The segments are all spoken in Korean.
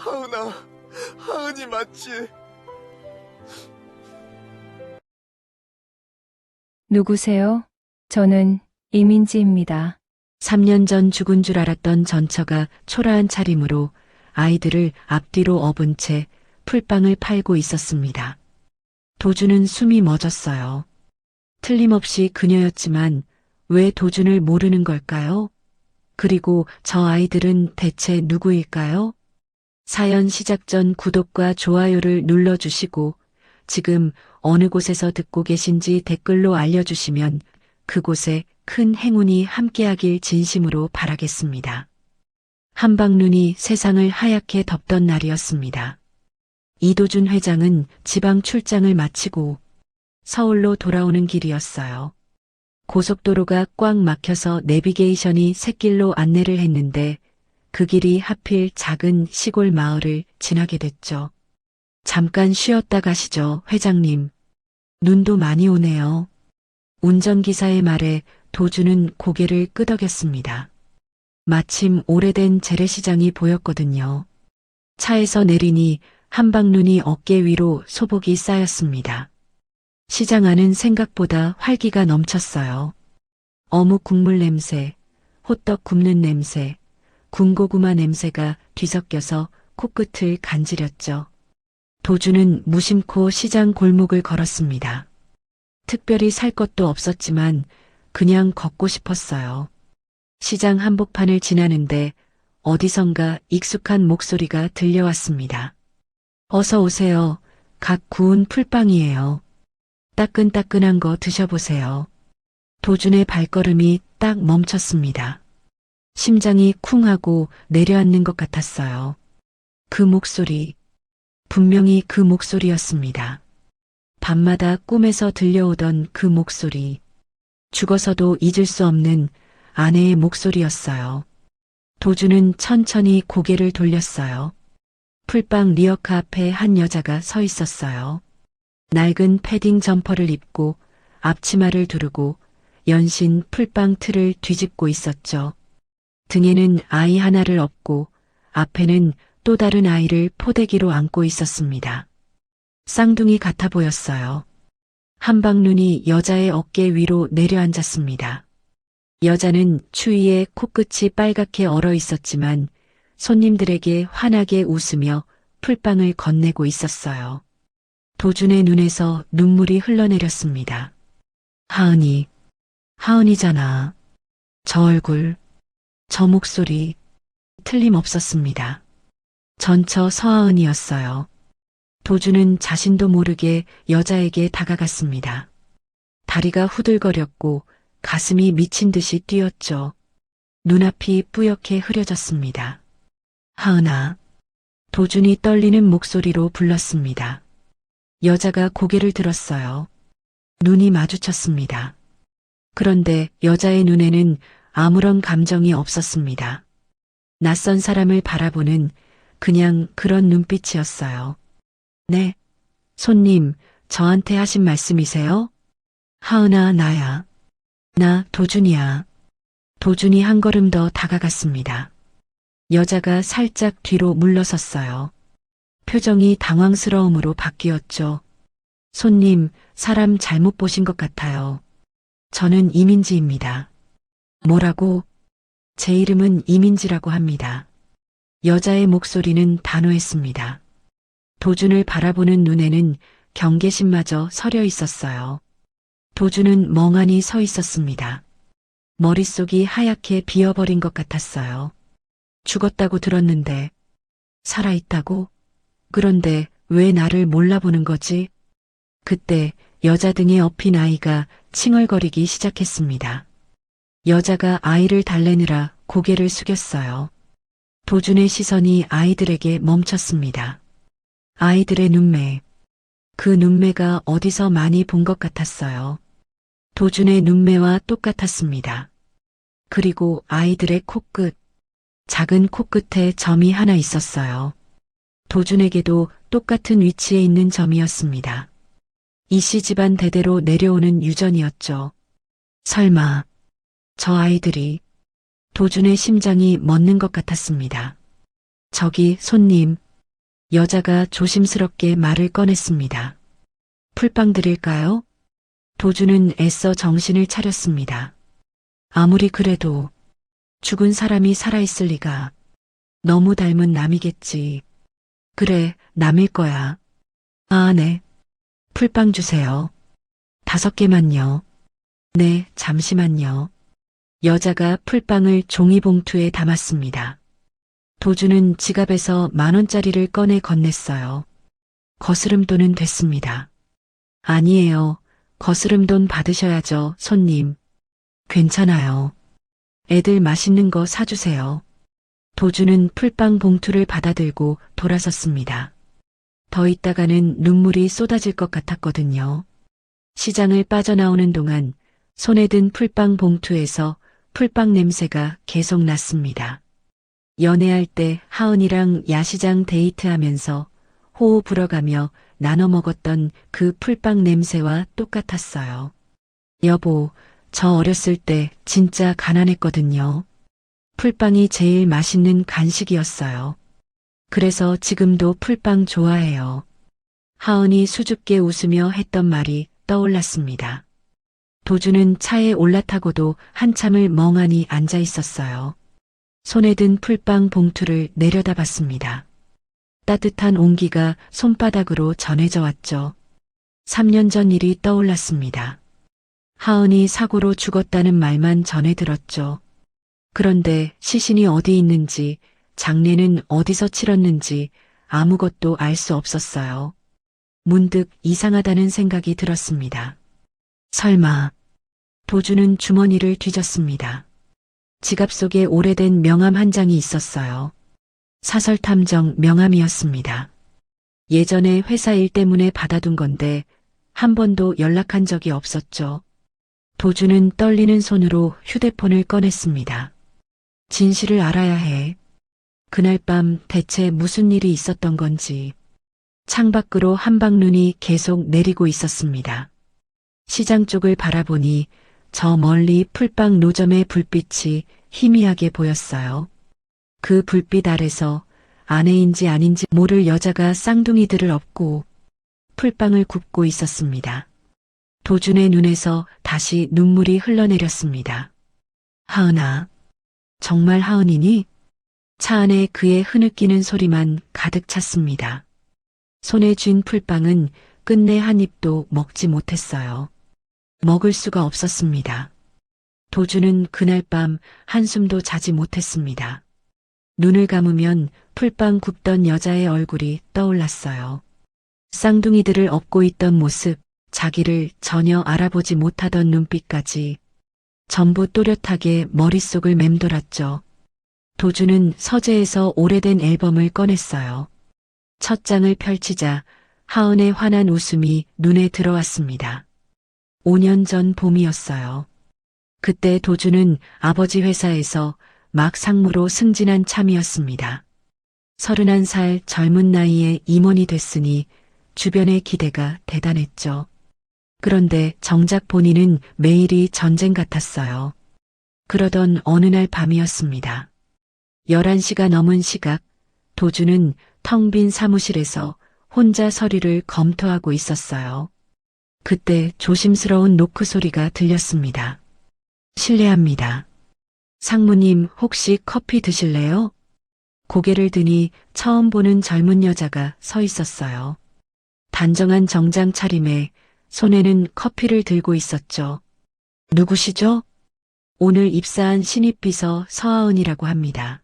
하은아, 하은이 맞지? 누구세요? 저는 이민지입니다. 3년 전 죽은 줄 알았던 전처가 초라한 차림으로 아이들을 앞뒤로 업은 채 풀빵을 팔고 있었습니다. 도준은 숨이 멎었어요. 틀림없이 그녀였지만 왜 도준을 모르는 걸까요? 그리고 저 아이들은 대체 누구일까요? 사연 시작 전 구독과 좋아요를 눌러주시고 지금 어느 곳에서 듣고 계신지 댓글로 알려주시면 그곳에 큰 행운이 함께하길 진심으로 바라겠습니다. 한방눈이 세상을 하얗게 덮던 날이었습니다. 이도준 회장은 지방 출장을 마치고 서울로 돌아오는 길이었어요. 고속도로가 꽉 막혀서 내비게이션이 샛길로 안내를 했는데 그 길이 하필 작은 시골 마을을 지나게 됐죠. 잠깐 쉬었다 가시죠, 회장님. 눈도 많이 오네요. 운전기사의 말에 도준은 고개를 끄덕였습니다. 마침 오래된 재래시장이 보였거든요. 차에서 내리니 한방눈이 어깨 위로 소복이 쌓였습니다. 시장 안은 생각보다 활기가 넘쳤어요. 어묵 국물 냄새, 호떡 굽는 냄새, 군고구마 냄새가 뒤섞여서 코끝을 간지렸죠. 도준은 무심코 시장 골목을 걸었습니다. 특별히 살 것도 없었지만 그냥 걷고 싶었어요. 시장 한복판을 지나는데 어디선가 익숙한 목소리가 들려왔습니다. 어서 오세요. 갓 구운 풀빵이에요. 따끈따끈한 거 드셔보세요. 도준의 발걸음이 딱 멈췄습니다. 심장이 쿵 하고 내려앉는 것 같았어요. 그 목소리, 분명히 그 목소리였습니다. 밤마다 꿈에서 들려오던 그 목소리, 죽어서도 잊을 수 없는 아내의 목소리였어요. 도준은 천천히 고개를 돌렸어요. 풀빵 리어카 앞에 한 여자가 서 있었어요. 낡은 패딩 점퍼를 입고 앞치마를 두르고 연신 풀빵 틀을 뒤집고 있었죠. 등에는 아이 하나를 업고 앞에는 또 다른 아이를 포대기로 안고 있었습니다. 쌍둥이 같아 보였어요. 한방눈이 여자의 어깨 위로 내려앉았습니다. 여자는 추위에 코끝이 빨갛게 얼어 있었지만 손님들에게 환하게 웃으며 풀빵을 건네고 있었어요. 도준의 눈에서 눈물이 흘러내렸습니다. 하은이, 하은이잖아. 저 얼굴, 저 목소리, 틀림없었습니다. 전처 서하은이었어요. 도준은 자신도 모르게 여자에게 다가갔습니다. 다리가 후들거렸고 가슴이 미친 듯이 뛰었죠. 눈앞이 뿌옇게 흐려졌습니다. 하은아. 도준이 떨리는 목소리로 불렀습니다. 여자가 고개를 들었어요. 눈이 마주쳤습니다. 그런데 여자의 눈에는 아무런 감정이 없었습니다. 낯선 사람을 바라보는 그냥 그런 눈빛이었어요. 네, 손님, 저한테 하신 말씀이세요? 하은아, 나야. 나 도준이야. 도준이 한 걸음 더 다가갔습니다. 여자가 살짝 뒤로 물러섰어요. 표정이 당황스러움으로 바뀌었죠. 손님, 사람 잘못 보신 것 같아요. 저는 이민지입니다. 뭐라고? 제 이름은 이민지라고 합니다. 여자의 목소리는 단호했습니다. 도준을 바라보는 눈에는 경계심마저 서려 있었어요. 도준은 멍하니 서 있었습니다. 머릿속이 하얗게 비어버린 것 같았어요. 죽었다고 들었는데, 살아있다고? 그런데 왜 나를 몰라보는 거지? 그때 여자 등에 업힌 아이가 칭얼거리기 시작했습니다. 여자가 아이를 달래느라 고개를 숙였어요. 도준의 시선이 아이들에게 멈췄습니다. 아이들의 눈매. 그 눈매가 어디서 많이 본 것 같았어요. 도준의 눈매와 똑같았습니다. 그리고 아이들의 코끝. 작은 코끝에 점이 하나 있었어요. 도준에게도 똑같은 위치에 있는 점이었습니다. 이씨 집안 대대로 내려오는 유전이었죠. 설마 저 아이들이. 도준의 심장이 멎는 것 같았습니다. 저기 손님, 여자가 조심스럽게 말을 꺼냈습니다. 풀빵 드릴까요? 도주는 애써 정신을 차렸습니다. 아무리 그래도 죽은 사람이 살아있을 리가. 너무 닮은 남이겠지. 그래, 남일 거야. 아, 네. 풀빵 주세요. 5개만요. 네, 잠시만요. 여자가 풀빵을 종이봉투에 담았습니다. 도주는 지갑에서 10,000원짜리를 꺼내 건넸어요. 거스름돈은 됐습니다. 아니에요. 거스름돈 받으셔야죠, 손님. 괜찮아요. 애들 맛있는 거 사주세요. 도주는 풀빵 봉투를 받아들고 돌아섰습니다. 더 있다가는 눈물이 쏟아질 것 같았거든요. 시장을 빠져나오는 동안 손에 든 풀빵 봉투에서 풀빵 냄새가 계속 났습니다. 연애할 때 하은이랑 야시장 데이트하면서 호호 불어가며 나눠 먹었던 그 풀빵 냄새와 똑같았어요. 여보, 저 어렸을 때 진짜 가난했거든요. 풀빵이 제일 맛있는 간식이었어요. 그래서 지금도 풀빵 좋아해요. 하은이 수줍게 웃으며 했던 말이 떠올랐습니다. 도주는 차에 올라타고도 한참을 멍하니 앉아 있었어요. 손에 든 풀빵 봉투를 내려다봤습니다. 따뜻한 온기가 손바닥으로 전해져 왔죠. 3년 전 일이 떠올랐습니다. 하은이 사고로 죽었다는 말만 전해 들었죠. 그런데 시신이 어디 있는지, 장례는 어디서 치렀는지 아무것도 알 수 없었어요. 문득 이상하다는 생각이 들었습니다. 설마. 도주는 주머니를 뒤졌습니다. 지갑 속에 오래된 명함 한 장이 있었어요. 사설탐정 명함이었습니다. 예전에 회사 일 때문에 받아둔 건데 한 번도 연락한 적이 없었죠. 도주는 떨리는 손으로 휴대폰을 꺼냈습니다. 진실을 알아야 해. 그날 밤 대체 무슨 일이 있었던 건지. 창밖으로 한방눈이 계속 내리고 있었습니다. 시장 쪽을 바라보니 저 멀리 풀빵 노점의 불빛이 희미하게 보였어요. 그 불빛 아래서 아내인지 아닌지 모를 여자가 쌍둥이들을 업고 풀빵을 굽고 있었습니다. 도준의 눈에서 다시 눈물이 흘러내렸습니다. 하은아, 정말 하은이니? 차 안에 그의 흐느끼는 소리만 가득 찼습니다. 손에 쥔 풀빵은 끝내 한 입도 먹지 못했어요. 먹을 수가 없었습니다. 도주는 그날 밤 한숨도 자지 못했습니다. 눈을 감으면 풀빵 굽던 여자의 얼굴이 떠올랐어요. 쌍둥이들을 업고 있던 모습, 자기를 전혀 알아보지 못하던 눈빛까지 전부 또렷하게 머릿속을 맴돌았죠. 도주는 서재에서 오래된 앨범을 꺼냈어요. 첫 장을 펼치자 하은의 환한 웃음이 눈에 들어왔습니다. 5년 전 봄이었어요. 그때 도주는 아버지 회사에서 막 상무로 승진한 참이었습니다. 31살 젊은 나이에 임원이 됐으니 주변의 기대가 대단했죠. 그런데 정작 본인은 매일이 전쟁 같았어요. 그러던 어느 날 밤이었습니다. 11시가 넘은 시각, 도주는 텅 빈 사무실에서 혼자 서류를 검토하고 있었어요. 그때 조심스러운 노크 소리가 들렸습니다. 실례합니다. 상무님 혹시 커피 드실래요? 고개를 드니 처음 보는 젊은 여자가 서 있었어요. 단정한 정장 차림에 손에는 커피를 들고 있었죠. 누구시죠? 오늘 입사한 신입 비서 서하은이라고 합니다.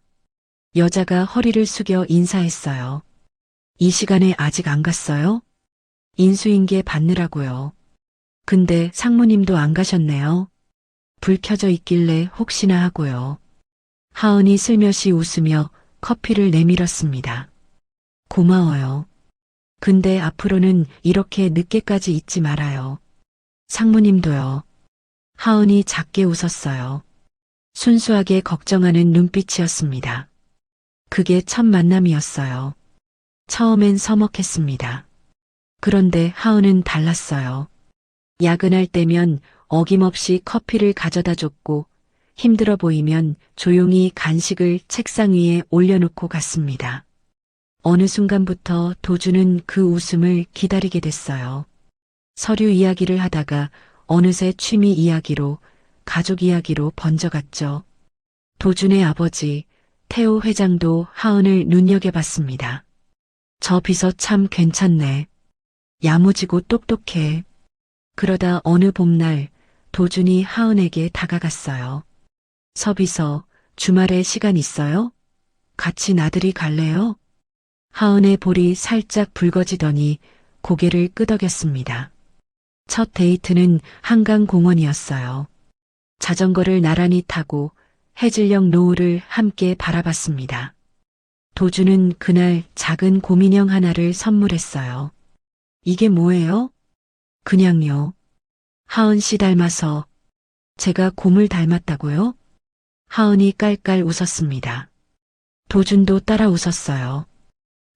여자가 허리를 숙여 인사했어요. 이 시간에 아직 안 갔어요? 인수인계 받느라고요. 근데 상무님도 안 가셨네요. 불 켜져 있길래 혹시나 하고요. 하은이 슬며시 웃으며 커피를 내밀었습니다. 고마워요. 근데 앞으로는 이렇게 늦게까지 있지 말아요. 상무님도요. 하은이 작게 웃었어요. 순수하게 걱정하는 눈빛이었습니다. 그게 첫 만남이었어요. 처음엔 서먹했습니다. 그런데 하은은 달랐어요. 야근할 때면 어김없이 커피를 가져다 줬고 힘들어 보이면 조용히 간식을 책상 위에 올려놓고 갔습니다. 어느 순간부터 도주는 그 웃음을 기다리게 됐어요. 서류 이야기를 하다가 어느새 취미 이야기로, 가족 이야기로 번져갔죠. 도준의 아버지, 태호 회장도 하은을 눈여겨봤습니다. 저 비서 참 괜찮네. 야무지고 똑똑해. 그러다 어느 봄날 도준이 하은에게 다가갔어요. 서비서, 주말에 시간 있어요? 같이 나들이 갈래요? 하은의 볼이 살짝 붉어지더니 고개를 끄덕였습니다. 첫 데이트는 한강공원이었어요. 자전거를 나란히 타고 해질녘 노을을 함께 바라봤습니다. 도주는 그날 작은 곰인형 하나를 선물했어요. 이게 뭐예요? 그냥요. 하은 씨 닮아서. 제가 곰을 닮았다고요? 하은이 깔깔 웃었습니다. 도준도 따라 웃었어요.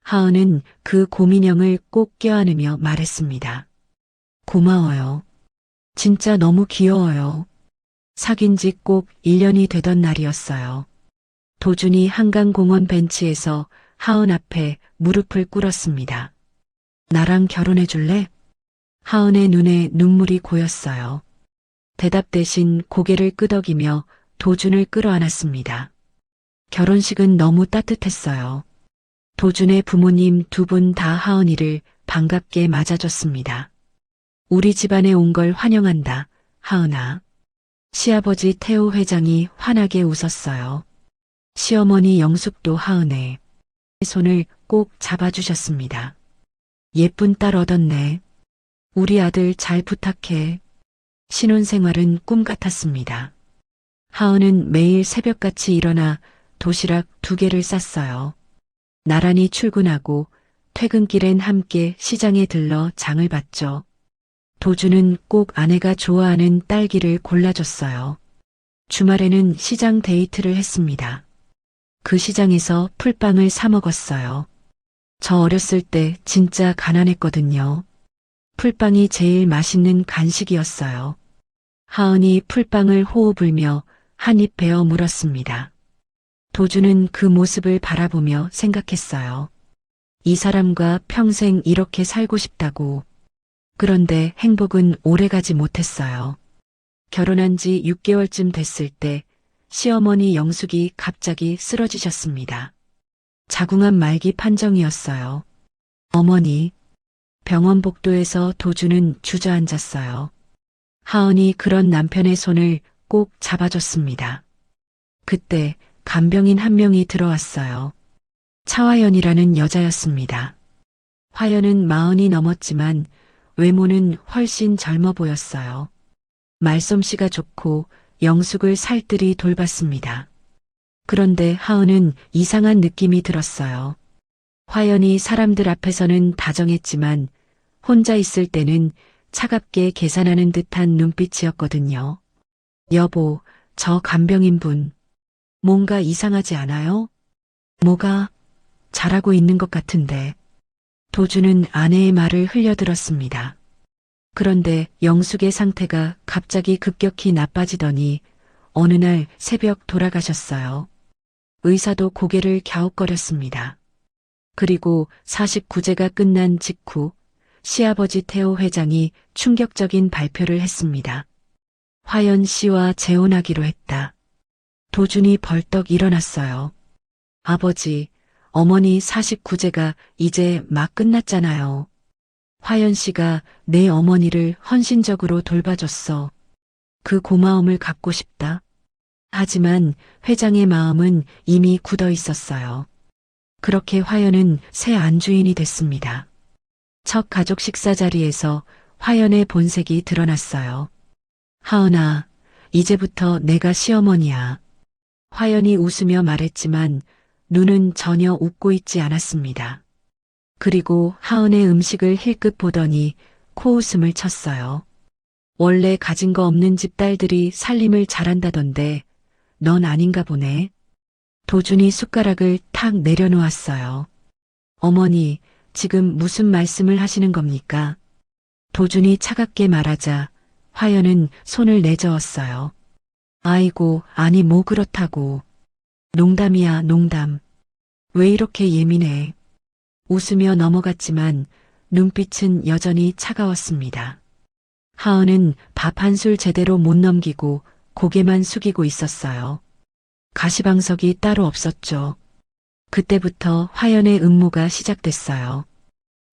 하은은 그 곰인형을 꼭 껴안으며 말했습니다. 고마워요. 진짜 너무 귀여워요. 사귄 지 꼭 1년이 되던 날이었어요. 도준이 한강공원 벤치에서 하은 앞에 무릎을 꿇었습니다. 나랑 결혼해 줄래? 하은의 눈에 눈물이 고였어요. 대답 대신 고개를 끄덕이며 도준을 끌어안았습니다. 결혼식은 너무 따뜻했어요. 도준의 부모님 두 분 다 하은이를 반갑게 맞아줬습니다. 우리 집안에 온 걸 환영한다, 하은아. 시아버지 태호 회장이 환하게 웃었어요. 시어머니 영숙도 하은의 손을 꼭 잡아주셨습니다. 예쁜 딸 얻었네. 우리 아들 잘 부탁해. 신혼생활은 꿈 같았습니다. 하은은 매일 새벽같이 일어나 도시락 2개를 쌌어요. 나란히 출근하고 퇴근길엔 함께 시장에 들러 장을 봤죠. 도주는 꼭 아내가 좋아하는 딸기를 골라줬어요. 주말에는 시장 데이트를 했습니다. 그 시장에서 풀빵을 사 먹었어요. 저 어렸을 때 진짜 가난했거든요. 풀빵이 제일 맛있는 간식이었어요. 하은이 풀빵을 호호 불며 한 입 베어 물었습니다. 도주는 그 모습을 바라보며 생각했어요. 이 사람과 평생 이렇게 살고 싶다고. 그런데 행복은 오래가지 못했어요. 결혼한 지 6개월쯤 됐을 때 시어머니 영숙이 갑자기 쓰러지셨습니다. 자궁암 말기 판정이었어요. 어머니, 병원 복도에서 도주는 주저앉았어요. 하은이 그런 남편의 손을 꼭 잡아줬습니다. 그때 간병인 한 명이 들어왔어요. 차화연이라는 여자였습니다. 화연은 40이 넘었지만 외모는 훨씬 젊어 보였어요. 말솜씨가 좋고 영숙을 살뜰히 돌봤습니다. 그런데 하은은 이상한 느낌이 들었어요. 화연이 사람들 앞에서는 다정했지만 혼자 있을 때는 차갑게 계산하는 듯한 눈빛이었거든요. 여보, 저 간병인분. 뭔가 이상하지 않아요? 뭐가? 잘하고 있는 것 같은데. 도주는 아내의 말을 흘려들었습니다. 그런데 영숙의 상태가 갑자기 급격히 나빠지더니 어느 날 새벽 돌아가셨어요. 의사도 고개를 갸웃거렸습니다. 그리고 49제가 끝난 직후 시아버지 태호 회장이 충격적인 발표를 했습니다. 화연 씨와 재혼하기로 했다. 도준이 벌떡 일어났어요. 아버지, 어머니 49제가 이제 막 끝났잖아요. 화연 씨가 내 어머니를 헌신적으로 돌봐줬어. 그 고마움을 갚고 싶다. 하지만 회장의 마음은 이미 굳어 있었어요. 그렇게 화연은 새 안주인이 됐습니다. 첫 가족 식사 자리에서 화연의 본색이 드러났어요. 하은아, 이제부터 내가 시어머니야. 화연이 웃으며 말했지만 눈은 전혀 웃고 있지 않았습니다. 그리고 하은의 음식을 힐끗 보더니 코웃음을 쳤어요. 원래 가진 거 없는 집 딸들이 살림을 잘한다던데 넌 아닌가 보네. 도준이 숟가락을 탁 내려놓았어요. 어머니, 지금 무슨 말씀을 하시는 겁니까? 도준이 차갑게 말하자 화연은 손을 내저었어요. 아이고, 아니 뭐 그렇다고. 농담이야, 농담. 왜 이렇게 예민해? 웃으며 넘어갔지만 눈빛은 여전히 차가웠습니다. 하은은 밥 한 술 제대로 못 넘기고 고개만 숙이고 있었어요. 가시방석이 따로 없었죠. 그때부터 화연의 음모가 시작됐어요.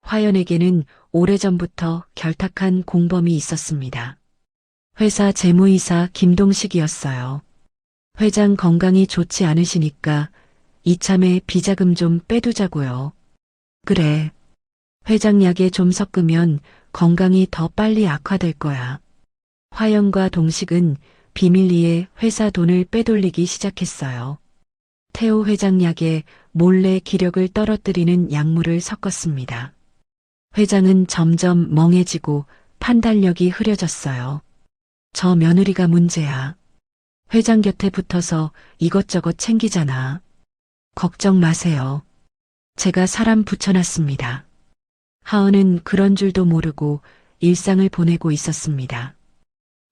화연에게는 오래전부터 결탁한 공범이 있었습니다. 회사 재무이사 김동식이었어요. 회장 건강이 좋지 않으시니까 이참에 비자금 좀 빼두자고요. 그래. 회장 약에 좀 섞으면 건강이 더 빨리 악화될 거야. 화연과 동식은 비밀리에 회사 돈을 빼돌리기 시작했어요. 태호 회장 약에 몰래 기력을 떨어뜨리는 약물을 섞었습니다. 회장은 점점 멍해지고 판단력이 흐려졌어요. 저 며느리가 문제야. 회장 곁에 붙어서 이것저것 챙기잖아. 걱정 마세요. 제가 사람 붙여놨습니다. 하은은 그런 줄도 모르고 일상을 보내고 있었습니다.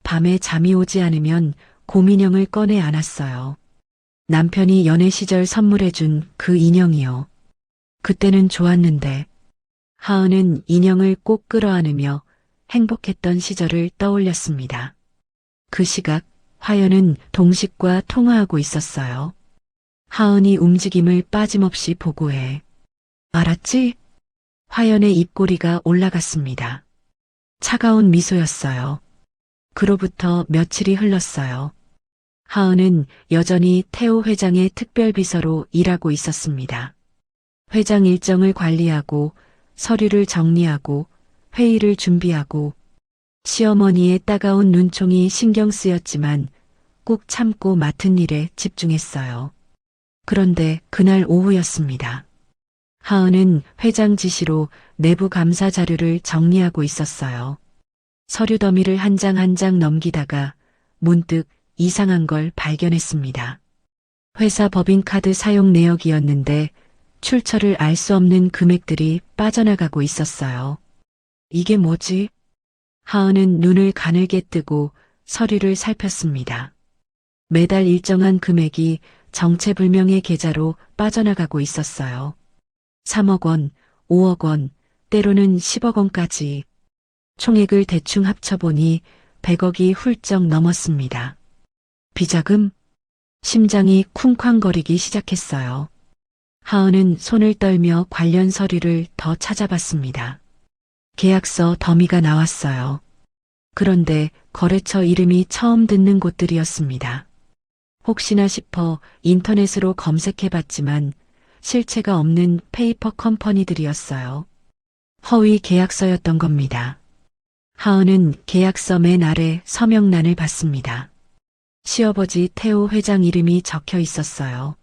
밤에 잠이 오지 않으면 곰인형을 꺼내 안았어요. 남편이 연애 시절 선물해준 그 인형이요. 그때는 좋았는데 하은은 인형을 꼭 끌어안으며 행복했던 시절을 떠올렸습니다. 그 시각 화연은 동식과 통화하고 있었어요. 하은이 움직임을 빠짐없이 보고해. 알았지? 화연의 입꼬리가 올라갔습니다. 차가운 미소였어요. 그로부터 며칠이 흘렀어요. 하은은 여전히 태호 회장의 특별비서로 일하고 있었습니다. 회장 일정을 관리하고 서류를 정리하고 회의를 준비하고 시어머니의 따가운 눈총이 신경 쓰였지만 꾹 참고 맡은 일에 집중했어요. 그런데 그날 오후였습니다. 하은은 회장 지시로 내부 감사 자료를 정리하고 있었어요. 서류 더미를 한 장 한 장 넘기다가 문득 이상한 걸 발견했습니다. 회사 법인카드 사용 내역이었는데 출처를 알 수 없는 금액들이 빠져나가고 있었어요. 이게 뭐지? 하은은 눈을 가늘게 뜨고 서류를 살폈습니다. 매달 일정한 금액이 정체불명의 계좌로 빠져나가고 있었어요. 3억 원, 5억 원, 때로는 10억 원까지. 총액을 대충 합쳐보니 100억이 훌쩍 넘었습니다. 비자금? 심장이 쿵쾅거리기 시작했어요. 하은은 손을 떨며 관련 서류를 더 찾아봤습니다. 계약서 더미가 나왔어요. 그런데 거래처 이름이 처음 듣는 곳들이었습니다. 혹시나 싶어 인터넷으로 검색해봤지만 실체가 없는 페이퍼 컴퍼니들이었어요. 허위 계약서였던 겁니다. 하은은 계약서 맨 아래 서명란을 봤습니다. 시어버지 태호 회장 이름이 적혀 있었어요.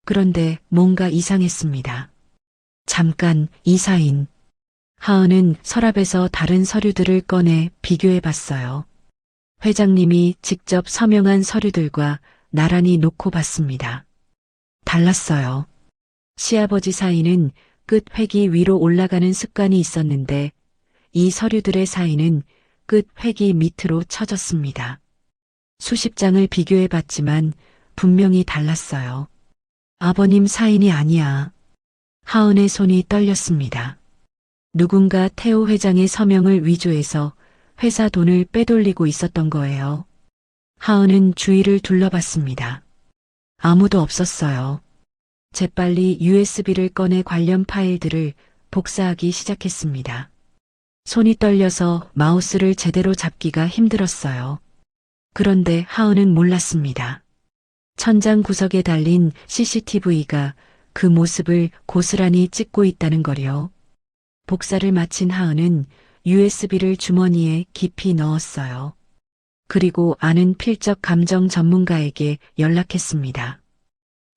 그런데 뭔가 이상했습니다. 잠깐 이 사인. 하은은 서랍에서 다른 서류들을 꺼내 비교해 봤어요. 회장님이 직접 서명한 서류들과 나란히 놓고 봤습니다. 달랐어요. 시아버지 사인은 끝 획이 위로 올라가는 습관이 있었는데 이 서류들의 사인은 끝 획이 밑으로 쳐졌습니다. 수십 장을 비교해 봤지만 분명히 달랐어요. 아버님 사인이 아니야. 하은의 손이 떨렸습니다. 누군가 태호 회장의 서명을 위조해서 회사 돈을 빼돌리고 있었던 거예요. 하은은 주위를 둘러봤습니다. 아무도 없었어요. 재빨리 USB를 꺼내 관련 파일들을 복사하기 시작했습니다. 손이 떨려서 마우스를 제대로 잡기가 힘들었어요. 그런데 하은은 몰랐습니다. 천장 구석에 달린 CCTV가 그 모습을 고스란히 찍고 있다는 거요. 복사를 마친 하은은 USB를 주머니에 깊이 넣었어요. 그리고 아는 필적 감정 전문가에게 연락했습니다.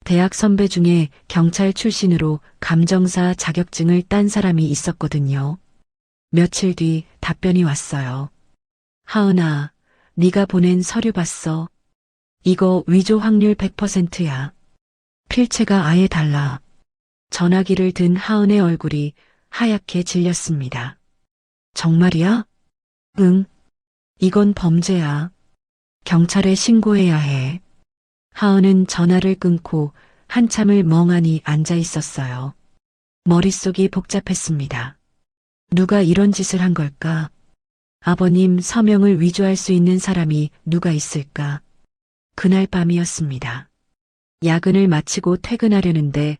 대학 선배 중에 경찰 출신으로 감정사 자격증을 딴 사람이 있었거든요. 며칠 뒤 답변이 왔어요. 하은아, 네가 보낸 서류 봤어. 이거 위조 확률 100%야. 필체가 아예 달라. 전화기를 든 하은의 얼굴이 하얗게 질렸습니다. 정말이야? 응. 이건 범죄야. 경찰에 신고해야 해. 하은은 전화를 끊고 한참을 멍하니 앉아 있었어요. 머릿속이 복잡했습니다. 누가 이런 짓을 한 걸까? 아버님 서명을 위조할 수 있는 사람이 누가 있을까? 그날 밤이었습니다. 야근을 마치고 퇴근하려는데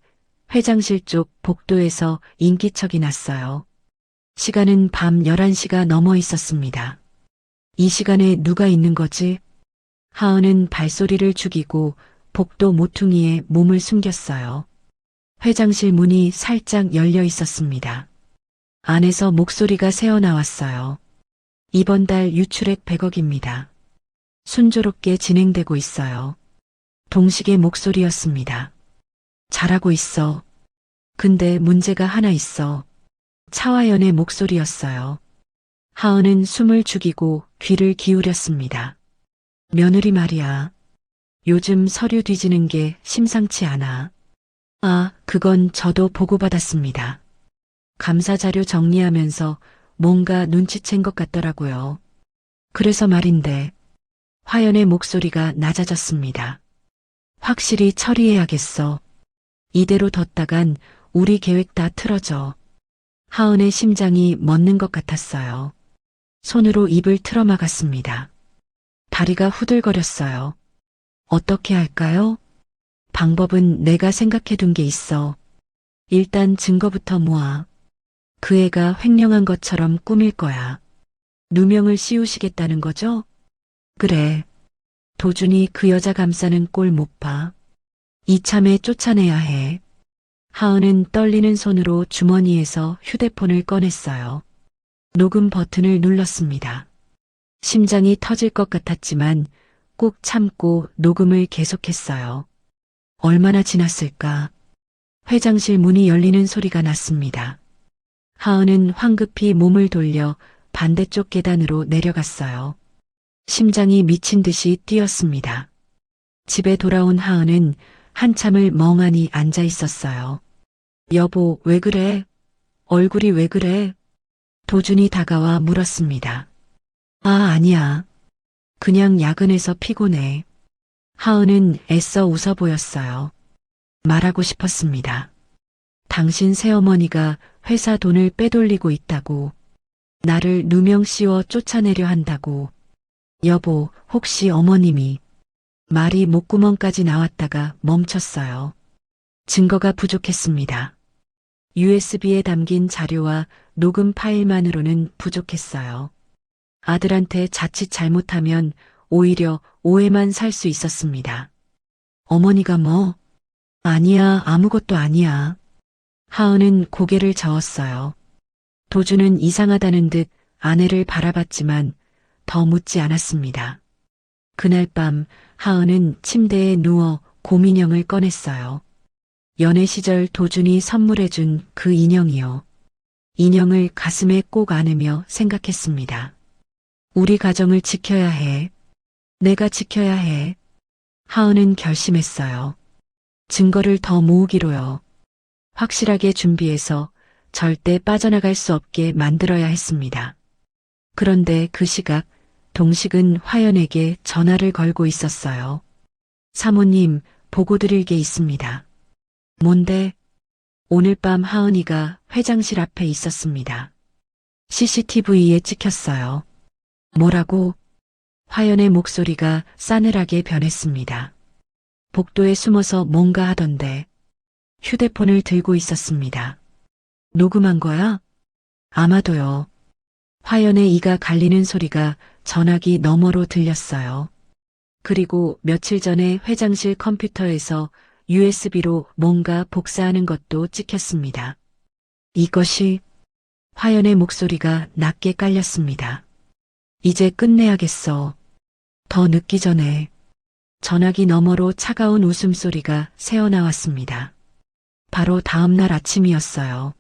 회장실 쪽 복도에서 인기척이 났어요. 시간은 밤 11시가 넘어 있었습니다. 이 시간에 누가 있는 거지? 하은은 발소리를 죽이고 복도 모퉁이에 몸을 숨겼어요. 회장실 문이 살짝 열려 있었습니다. 안에서 목소리가 새어나왔어요. 이번 달 유출액 100억입니다. 순조롭게 진행되고 있어요. 동식의 목소리였습니다. 잘하고 있어. 근데 문제가 하나 있어. 차화연의 목소리였어요. 하은은 숨을 죽이고 귀를 기울였습니다. 며느리 말이야. 요즘 서류 뒤지는 게 심상치 않아. 아, 그건 저도 보고받았습니다. 감사 자료 정리하면서 뭔가 눈치챈 것 같더라고요. 그래서 말인데, 화연의 목소리가 낮아졌습니다. 확실히 처리해야겠어. 이대로 뒀다간 우리 계획 다 틀어져. 하은의 심장이 멎는 것 같았어요. 손으로 입을 틀어막았습니다. 다리가 후들거렸어요. 어떻게 할까요? 방법은 내가 생각해둔 게 있어. 일단 증거부터 모아. 그 애가 횡령한 것처럼 꾸밀 거야. 누명을 씌우시겠다는 거죠? 그래. 도준이 그 여자 감싸는 꼴 못 봐. 이참에 쫓아내야 해. 하은은 떨리는 손으로 주머니에서 휴대폰을 꺼냈어요. 녹음 버튼을 눌렀습니다. 심장이 터질 것 같았지만 꾹 참고 녹음을 계속했어요. 얼마나 지났을까? 회장실 문이 열리는 소리가 났습니다. 하은은 황급히 몸을 돌려 반대쪽 계단으로 내려갔어요. 심장이 미친 듯이 뛰었습니다. 집에 돌아온 하은은 한참을 멍하니 앉아 있었어요. 여보, 왜 그래? 얼굴이 왜 그래? 도준이 다가와 물었습니다. 아, 아니야. 그냥 야근해서 피곤해. 하은은 애써 웃어 보였어요. 말하고 싶었습니다. 당신 새어머니가 회사 돈을 빼돌리고 있다고. 나를 누명 씌워 쫓아내려 한다고. 여보, 혹시 어머님이. 말이 목구멍까지 나왔다가 멈췄어요. 증거가 부족했습니다. USB에 담긴 자료와 녹음 파일만으로는 부족했어요. 아들한테 자칫 잘못하면 오히려 오해만 살 수 있었습니다. 어머니가 뭐? 아니야, 아무것도 아니야. 하은은 고개를 저었어요. 도준은 이상하다는 듯 아내를 바라봤지만 더 묻지 않았습니다. 그날 밤 하은은 침대에 누워 곰인형을 꺼냈어요. 연애 시절 도준이 선물해준 그 인형이요. 인형을 가슴에 꼭 안으며 생각했습니다. 우리 가정을 지켜야 해. 내가 지켜야 해. 하은은 결심했어요. 증거를 더 모으기로요. 확실하게 준비해서 절대 빠져나갈 수 없게 만들어야 했습니다. 그런데 그 시각 동식은 화연에게 전화를 걸고 있었어요. 사모님, 보고 드릴 게 있습니다. 뭔데? 오늘 밤 하은이가 회장실 앞에 있었습니다. CCTV에 찍혔어요. 뭐라고? 화연의 목소리가 싸늘하게 변했습니다. 복도에 숨어서 뭔가 하던데 휴대폰을 들고 있었습니다. 녹음한 거야? 아마도요. 화연의 이가 갈리는 소리가 전화기 너머로 들렸어요. 그리고 며칠 전에 회장실 컴퓨터에서 USB로 뭔가 복사하는 것도 찍혔습니다. 이것이 화연의 목소리가 낮게 깔렸습니다. 이제 끝내야겠어. 더 늦기 전에. 전화기 너머로 차가운 웃음소리가 새어나왔습니다. 바로 다음 날 아침이었어요.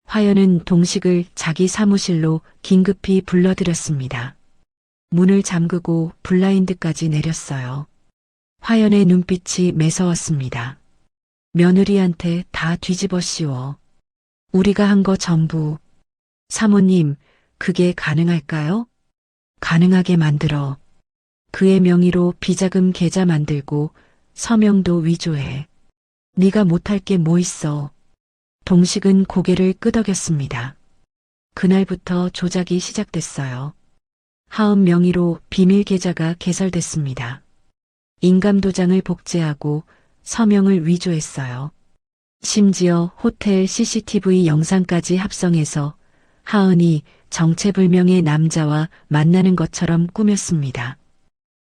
화연은 동식을 자기 사무실로 긴급히 불러들였습니다. 문을 잠그고 블라인드까지 내렸어요. 화연의 눈빛이 매서웠습니다. 며느리한테 다 뒤집어 씌워. 우리가 한 거 전부. 사모님, 그게 가능할까요? 가능하게 만들어. 그의 명의로 비자금 계좌 만들고 서명도 위조해. 네가 못할 게 뭐 있어. 동식은 고개를 끄덕였습니다. 그날부터 조작이 시작됐어요. 하은 명의로 비밀 계좌가 개설됐습니다. 인감도장을 복제하고 서명을 위조했어요. 심지어 호텔 CCTV 영상까지 합성해서 하은이 정체불명의 남자와 만나는 것처럼 꾸몄습니다.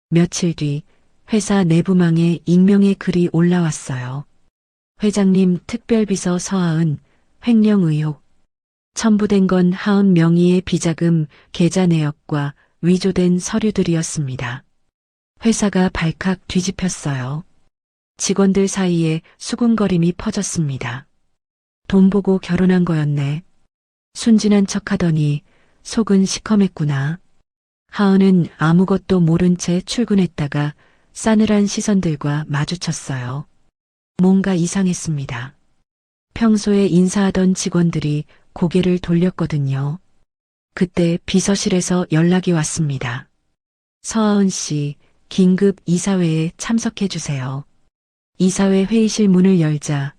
며칠 뒤 회사 내부망에 익명의 글이 올라왔어요. 회장님 특별비서 서하은 횡령 의혹. 첨부된 건 하은 명의의 비자금 계좌 내역과 위조된 서류들이었습니다. 회사가 발칵 뒤집혔어요. 직원들 사이에 수군거림이 퍼졌습니다. 돈 보고 결혼한 거였네. 순진한 척하더니 속은 시커맸구나. 하은은 아무것도 모른 채 출근했다가 싸늘한 시선들과 마주쳤어요. 뭔가 이상했습니다. 평소에 인사하던 직원들이 고개를 돌렸거든요. 그때 비서실에서 연락이 왔습니다. 서하은 씨, 긴급 이사회에 참석해 주세요. 이사회 회의실 문을 열자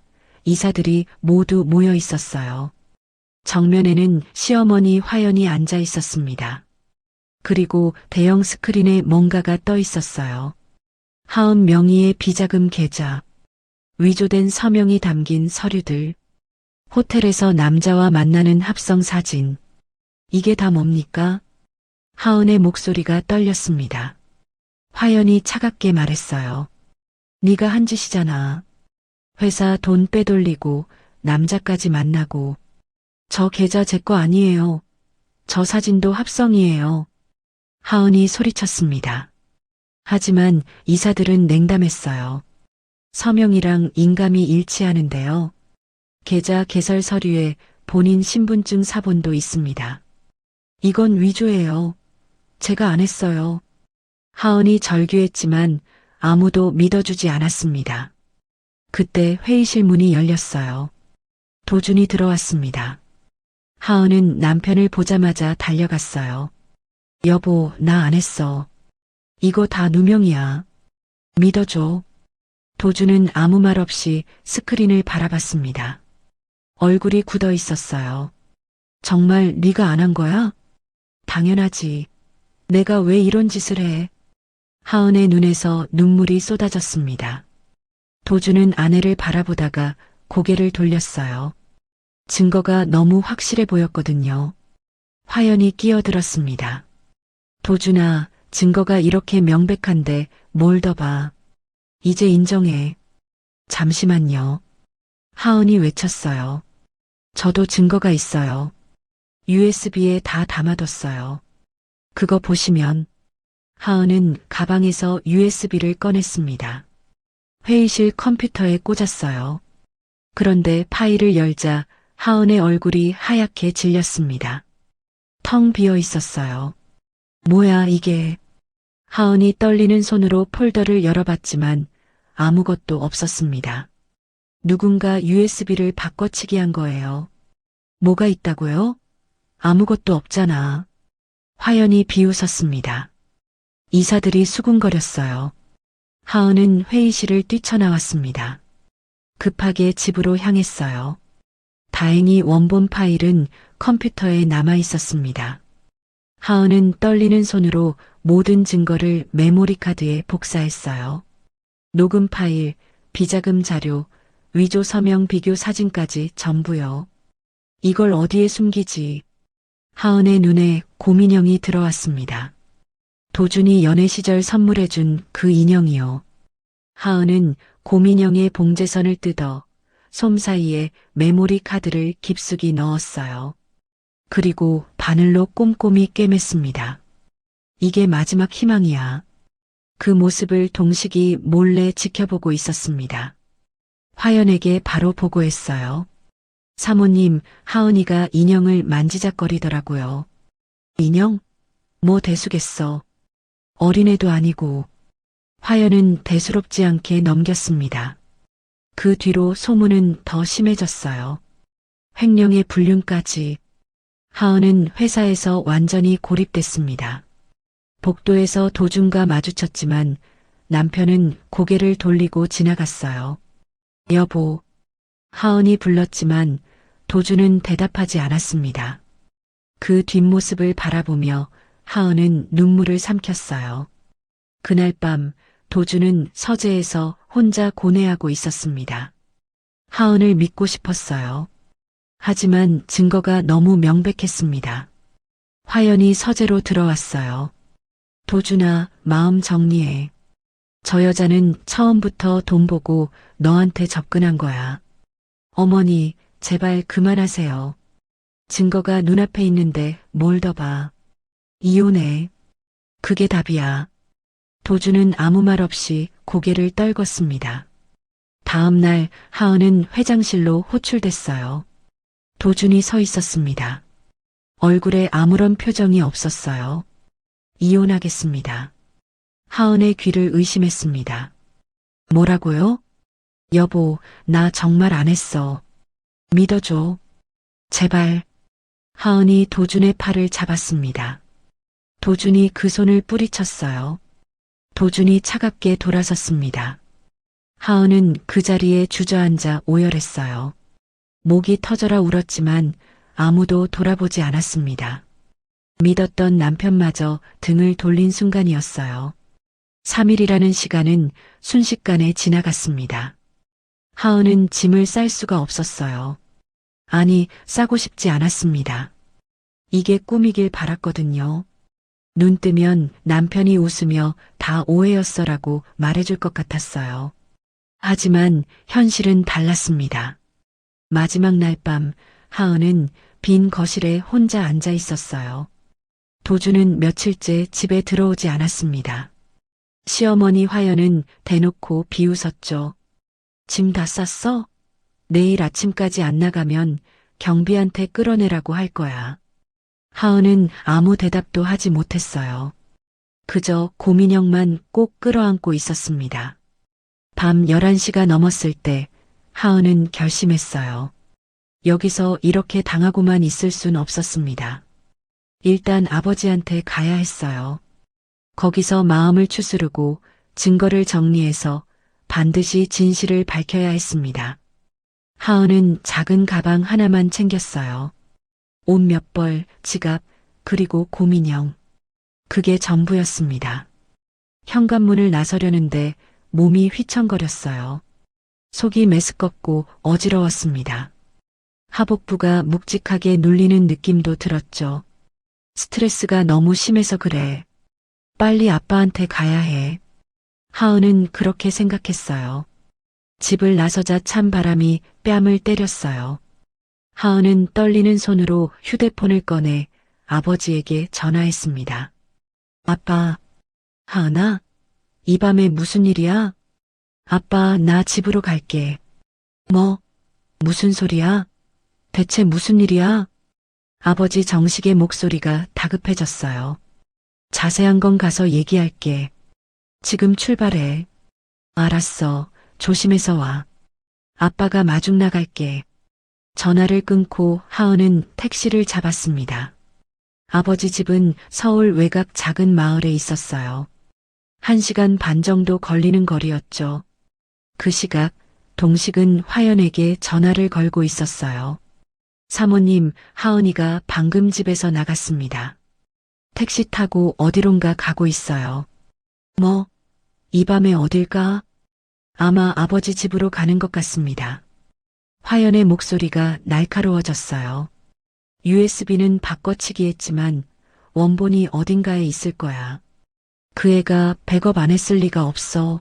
이사들이 모두 모여 있었어요. 정면에는 시어머니 화연이 앉아 있었습니다. 그리고 대형 스크린에 뭔가가 떠 있었어요. 하은 명의의 비자금 계좌, 위조된 서명이 담긴 서류들, 호텔에서 남자와 만나는 합성 사진. 이게 다 뭡니까? 하은의 목소리가 떨렸습니다. 화연이 차갑게 말했어요. 네가 한 짓이잖아. 회사 돈 빼돌리고 남자까지 만나고. 저 계좌 제 거 아니에요. 저 사진도 합성이에요. 하은이 소리쳤습니다. 하지만 이사들은 냉담했어요. 서명이랑 인감이 일치하는데요. 계좌 개설 서류에 본인 신분증 사본도 있습니다. 이건 위조예요. 제가 안 했어요. 하은이 절규했지만 아무도 믿어주지 않았습니다. 그때 회의실 문이 열렸어요. 도준이 들어왔습니다. 하은은 남편을 보자마자 달려갔어요. 여보, 나 안 했어. 이거 다 누명이야. 믿어줘. 도준은 아무 말 없이 스크린을 바라봤습니다. 얼굴이 굳어 있었어요. 정말 네가 안 한 거야? 당연하지. 내가 왜 이런 짓을 해? 하은의 눈에서 눈물이 쏟아졌습니다. 도준은 아내를 바라보다가 고개를 돌렸어요. 증거가 너무 확실해 보였거든요. 화연이 끼어들었습니다. 도준아, 증거가 이렇게 명백한데 뭘 더 봐. 이제 인정해. 잠시만요. 하은이 외쳤어요. 저도 증거가 있어요. USB에 다 담아뒀어요. 그거 보시면. 하은은 가방에서 USB를 꺼냈습니다. 회의실 컴퓨터에 꽂았어요. 그런데 파일을 열자 하은의 얼굴이 하얗게 질렸습니다. 텅 비어 있었어요. 뭐야 이게. 하은이 떨리는 손으로 폴더를 열어봤지만 아무것도 없었습니다. 누군가 USB를 바꿔치기 한 거예요. 뭐가 있다고요? 아무것도 없잖아. 화연이 비웃었습니다. 이사들이 수군거렸어요. 하은은 회의실을 뛰쳐나왔습니다. 급하게 집으로 향했어요. 다행히 원본 파일은 컴퓨터에 남아 있었습니다. 하은은 떨리는 손으로 모든 증거를 메모리 카드에 복사했어요. 녹음 파일, 비자금 자료, 위조 서명 비교 사진까지 전부요. 이걸 어디에 숨기지? 하은의 눈에 곰인형이 들어왔습니다. 도준이 연애 시절 선물해준 그 인형이요. 하은은 곰인형의 봉제선을 뜯어 솜 사이에 메모리 카드를 깊숙이 넣었어요. 그리고 바늘로 꼼꼼히 꿰맸습니다. 이게 마지막 희망이야. 그 모습을 동식이 몰래 지켜보고 있었습니다. 화연에게 바로 보고했어요. 사모님, 하은이가 인형을 만지작거리더라고요. 인형? 뭐 대수겠어. 어린애도 아니고. 화연은 대수롭지 않게 넘겼습니다. 그 뒤로 소문은 더 심해졌어요. 횡령의 불륜까지. 하은은 회사에서 완전히 고립됐습니다. 복도에서 도준과 마주쳤지만 남편은 고개를 돌리고 지나갔어요. 여보. 하은이 불렀지만 도주는 대답하지 않았습니다. 그 뒷모습을 바라보며 하은은 눈물을 삼켰어요. 그날 밤 도주는 서재에서 혼자 고뇌하고 있었습니다. 하은을 믿고 싶었어요. 하지만 증거가 너무 명백했습니다. 화연이 서재로 들어왔어요. 도준아, 마음 정리해. 저 여자는 처음부터 돈 보고 너한테 접근한 거야. 어머니, 제발 그만하세요. 증거가 눈앞에 있는데 뭘 더 봐. 이혼해. 그게 답이야. 도준은 아무 말 없이 고개를 떨궜습니다. 다음 날 하은은 회장실로 호출됐어요. 도준이 서 있었습니다. 얼굴에 아무런 표정이 없었어요. 이혼하겠습니다. 하은의 귀를 의심했습니다. 뭐라고요? 여보, 나 정말 안 했어. 믿어줘. 제발. 하은이 도준의 팔을 잡았습니다. 도준이 그 손을 뿌리쳤어요. 도준이 차갑게 돌아섰습니다. 하은은 그 자리에 주저앉아 오열했어요. 목이 터져라 울었지만 아무도 돌아보지 않았습니다. 믿었던 남편마저 등을 돌린 순간이었어요. 3일이라는 시간은 순식간에 지나갔습니다. 하은은 짐을 쌀 수가 없었어요. 아니, 싸고 싶지 않았습니다. 이게 꿈이길 바랐거든요. 눈 뜨면 남편이 웃으며 다 오해였어라고 말해줄 것 같았어요. 하지만 현실은 달랐습니다. 마지막 날 밤 하은은 빈 거실에 혼자 앉아 있었어요. 도주는 며칠째 집에 들어오지 않았습니다. 시어머니 화연은 대놓고 비웃었죠. 짐 다 쌌어? 내일 아침까지 안 나가면 경비한테 끌어내라고 할 거야. 하은은 아무 대답도 하지 못했어요. 그저 고민형만 꼭 끌어안고 있었습니다. 밤 11시가 넘었을 때 하은은 결심했어요. 여기서 이렇게 당하고만 있을 순 없었습니다. 일단 아버지한테 가야 했어요. 거기서 마음을 추스르고 증거를 정리해서 반드시 진실을 밝혀야 했습니다. 하은은 작은 가방 하나만 챙겼어요. 옷 몇 벌, 지갑, 그리고 고민형. 그게 전부였습니다. 현관문을 나서려는데 몸이 휘청거렸어요. 속이 메스껍고 어지러웠습니다. 하복부가 묵직하게 눌리는 느낌도 들었죠. 스트레스가 너무 심해서 그래. 빨리 아빠한테 가야 해. 하은은 그렇게 생각했어요. 집을 나서자 찬 바람이 뺨을 때렸어요. 하은은 떨리는 손으로 휴대폰을 꺼내 아버지에게 전화했습니다. 아빠, 하은아, 이 밤에 무슨 일이야? 아빠, 나 집으로 갈게. 뭐, 무슨 소리야? 대체 무슨 일이야? 아버지 정식의 목소리가 다급해졌어요. 자세한 건 가서 얘기할게. 지금 출발해. 알았어. 조심해서 와. 아빠가 마중 나갈게. 전화를 끊고 하은은 택시를 잡았습니다. 아버지 집은 서울 외곽 작은 마을에 있었어요. 1시간 반 정도 걸리는 거리였죠. 그 시각 동식은 화연에게 전화를 걸고 있었어요. 사모님, 하은이가 방금 집에서 나갔습니다. 택시 타고 어디론가 가고 있어요. 뭐, 이 밤에 어딜 가? 아마 아버지 집으로 가는 것 같습니다. 화연의 목소리가 날카로워졌어요. USB는 바꿔치기 했지만 원본이 어딘가에 있을 거야. 그 애가 백업 안 했을 리가 없어.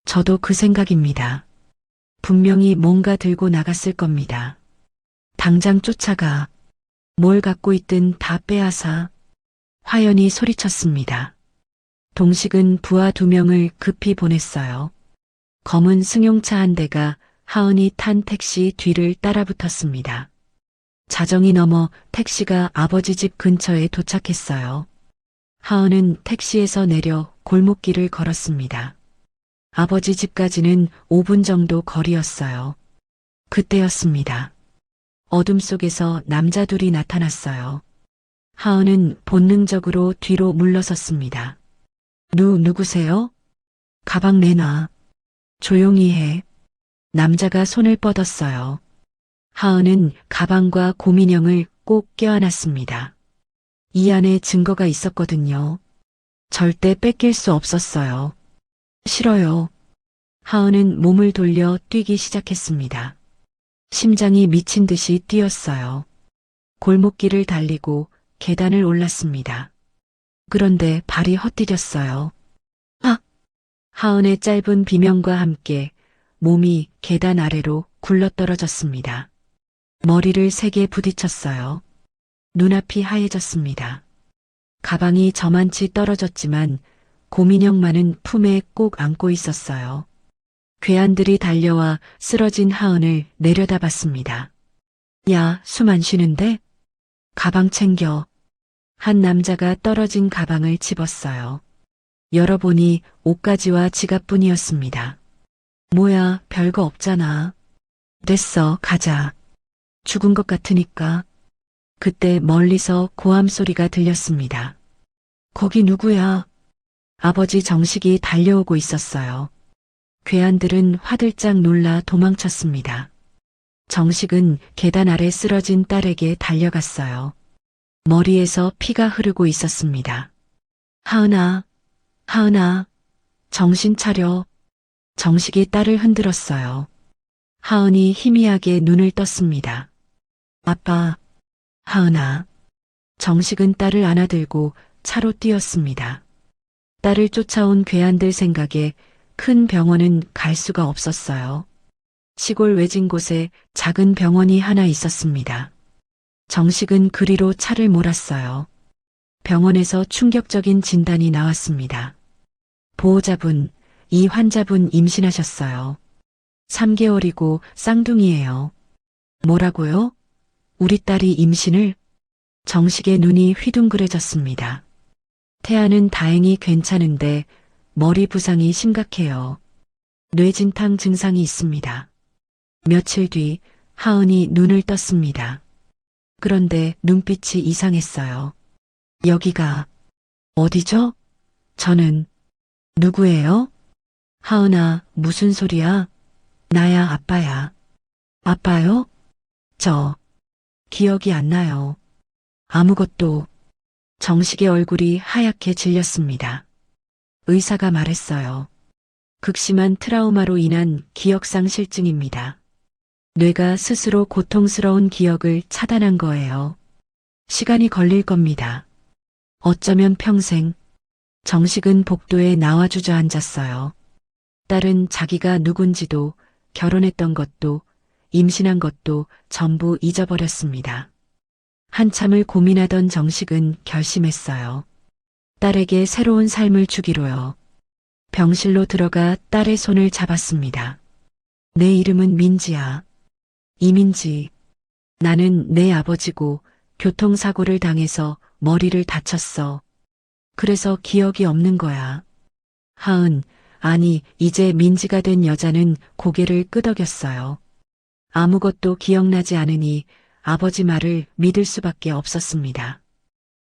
저도 그 생각입니다. 분명히 뭔가 들고 나갔을 겁니다. 당장 쫓아가. 뭘 갖고 있든 다 빼앗아. 화연이 소리쳤습니다. 동식은 부하 2명을 급히 보냈어요. 검은 승용차 한 대가 하은이 탄 택시 뒤를 따라붙었습니다. 자정이 넘어 택시가 아버지 집 근처에 도착했어요. 하은은 택시에서 내려 골목길을 걸었습니다. 아버지 집까지는 5분 정도 거리였어요. 그때였습니다. 어둠 속에서 남자 둘이 나타났어요. 하은은 본능적으로 뒤로 물러섰습니다. 누구세요? 가방 내놔. 조용히 해. 남자가 손을 뻗었어요. 하은은 가방과 고민형을 꼭 껴안았습니다. 이 안에 증거가 있었거든요. 절대 뺏길 수 없었어요. 싫어요. 하은은 몸을 돌려 뛰기 시작했습니다. 심장이 미친 듯이 뛰었어요. 골목길을 달리고 계단을 올랐습니다. 그런데 발이 헛디뎠어요. 아! 하은의 짧은 비명과 함께 몸이 계단 아래로 굴러떨어졌습니다. 머리를 세게 부딪혔어요. 눈앞이 하얘졌습니다. 가방이 저만치 떨어졌지만 고민형만은 품에 꼭 안고 있었어요. 괴한들이 달려와 쓰러진 하은을 내려다봤습니다. 야, 숨 안 쉬는데? 가방 챙겨. 한 남자가 떨어진 가방을 집었어요. 열어보니 옷가지와 지갑뿐이었습니다. 뭐야, 별거 없잖아. 됐어, 가자. 죽은 것 같으니까. 그때 멀리서 고함 소리가 들렸습니다. 거기 누구야? 아버지 정식이 달려오고 있었어요. 괴한들은 화들짝 놀라 도망쳤습니다. 정식은 계단 아래 쓰러진 딸에게 달려갔어요. 머리에서 피가 흐르고 있었습니다. 하은아, 하은아, 정신 차려. 정식이 딸을 흔들었어요. 하은이 희미하게 눈을 떴습니다. 아빠, 하은아. 정식은 딸을 안아들고 차로 뛰었습니다. 딸을 쫓아온 괴한들 생각에 큰 병원은 갈 수가 없었어요. 시골 외진 곳에 작은 병원이 하나 있었습니다. 정식은 그리로 차를 몰았어요. 병원에서 충격적인 진단이 나왔습니다. 보호자분, 이 환자분 임신하셨어요. 3개월이고 쌍둥이에요. 뭐라고요? 우리 딸이 임신을? 정식의 눈이 휘둥그레졌습니다. 태아는 다행히 괜찮은데 머리 부상이 심각해요. 뇌진탕 증상이 있습니다. 며칠 뒤 하은이 눈을 떴습니다. 그런데 눈빛이 이상했어요. 여기가 어디죠? 저는 누구예요? 하은아, 무슨 소리야? 나야, 아빠야. 아빠요? 저 기억이 안 나요. 아무것도. 정식의 얼굴이 하얗게 질렸습니다. 의사가 말했어요. 극심한 트라우마로 인한 기억상실증입니다. 뇌가 스스로 고통스러운 기억을 차단한 거예요. 시간이 걸릴 겁니다. 어쩌면 평생. 정식은 복도에 나와 주저앉았어요. 딸은 자기가 누군지도 결혼했던 것도 임신한 것도 전부 잊어버렸습니다. 한참을 고민하던 정식은 결심했어요. 딸에게 새로운 삶을 주기로요. 병실로 들어가 딸의 손을 잡았습니다. 내 이름은 민지야. 이민지. 나는 내 아버지고 교통사고를 당해서 머리를 다쳤어. 그래서 기억이 없는 거야. 하은, 아니, 이제 민지가 된 여자는 고개를 끄덕였어요. 아무것도 기억나지 않으니 아버지 말을 믿을 수밖에 없었습니다.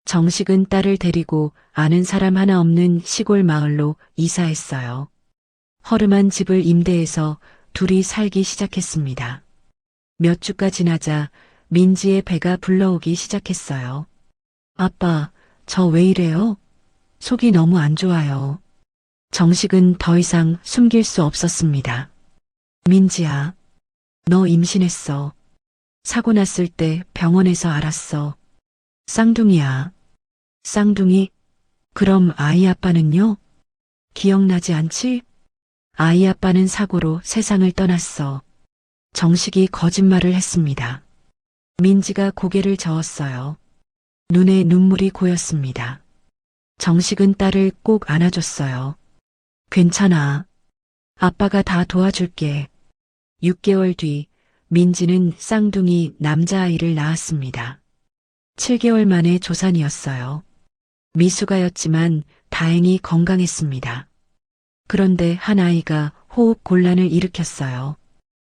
정식은 딸을 데리고 아는 사람 하나 없는 시골 마을로 이사했어요. 허름한 집을 임대해서 둘이 살기 시작했습니다. 몇 주가 지나자 민지의 배가 불러오기 시작했어요. 아빠, 저 왜 이래요? 속이 너무 안 좋아요. 정식은 더 이상 숨길 수 없었습니다. 민지야, 너 임신했어. 사고 났을 때 병원에서 알았어. 쌍둥이야. 쌍둥이? 그럼 아이 아빠는요? 기억나지 않지? 아이 아빠는 사고로 세상을 떠났어. 정식이 거짓말을 했습니다. 민지가 고개를 저었어요. 눈에 눈물이 고였습니다. 정식은 딸을 꼭 안아줬어요. 괜찮아. 아빠가 다 도와줄게. 6개월 뒤 민지는 쌍둥이 남자아이를 낳았습니다. 7개월 만에 조산이었어요. 미숙아였지만 다행히 건강했습니다. 그런데 한 아이가 호흡 곤란을 일으켰어요.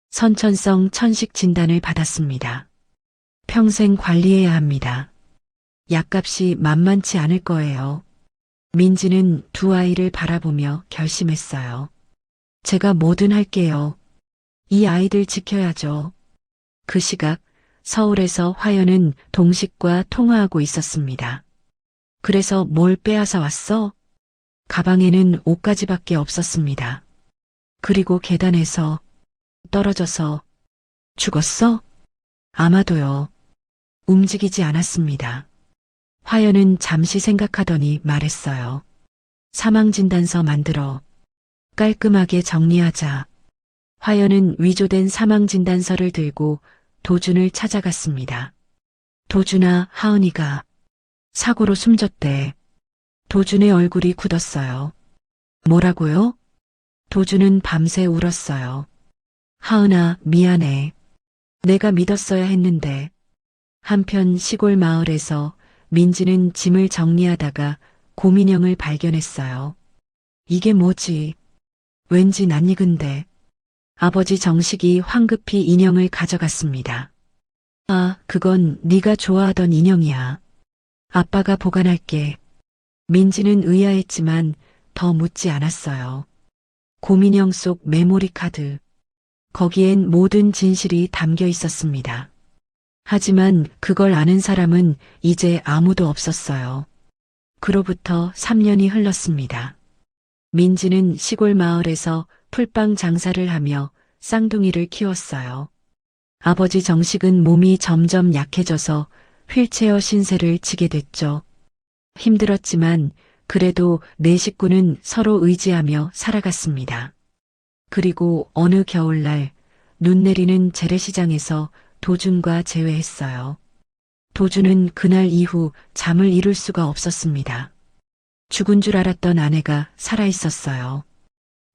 선천성 천식 진단을 받았습니다. 평생 관리해야 합니다. 약값이 만만치 않을 거예요. 민지는 두 아이를 바라보며 결심했어요. 제가 뭐든 할게요. 이 아이들 지켜야죠. 그 시각 서울에서 화연은 동식과 통화하고 있었습니다. 그래서 뭘 빼앗아 왔어? 가방에는 옷가지밖에 없었습니다. 그리고 계단에서 떨어져서 죽었어? 아마도요. 움직이지 않았습니다. 화연은 잠시 생각하더니 말했어요. 사망진단서 만들어 깔끔하게 정리하자. 화연은 위조된 사망진단서를 들고 도준을 찾아갔습니다. 도준아, 하은이가 사고로 숨졌대. 도준의 얼굴이 굳었어요. 뭐라고요? 도준은 밤새 울었어요. 하은아, 미안해. 내가 믿었어야 했는데. 한편 시골 마을에서 민지는 짐을 정리하다가 고민형을 발견했어요. 이게 뭐지? 왠지 낯익은데. 아버지 정식이 황급히 인형을 가져갔습니다. 아, 그건 네가 좋아하던 인형이야. 아빠가 보관할게. 민지는 의아했지만 더 묻지 않았어요. 고민형 속 메모리 카드. 거기엔 모든 진실이 담겨 있었습니다. 하지만 그걸 아는 사람은 이제 아무도 없었어요. 그로부터 3년이 흘렀습니다. 민지는 시골 마을에서 풀빵 장사를 하며 쌍둥이를 키웠어요. 아버지 정식은 몸이 점점 약해져서 휠체어 신세를 지게 됐죠. 힘들었지만 그래도 네 식구는 서로 의지하며 살아갔습니다. 그리고 어느 겨울날 눈 내리는 재래시장에서 도준과 재회했어요. 도준은 그날 이후 잠을 이룰 수가 없었습니다. 죽은 줄 알았던 아내가 살아있었어요.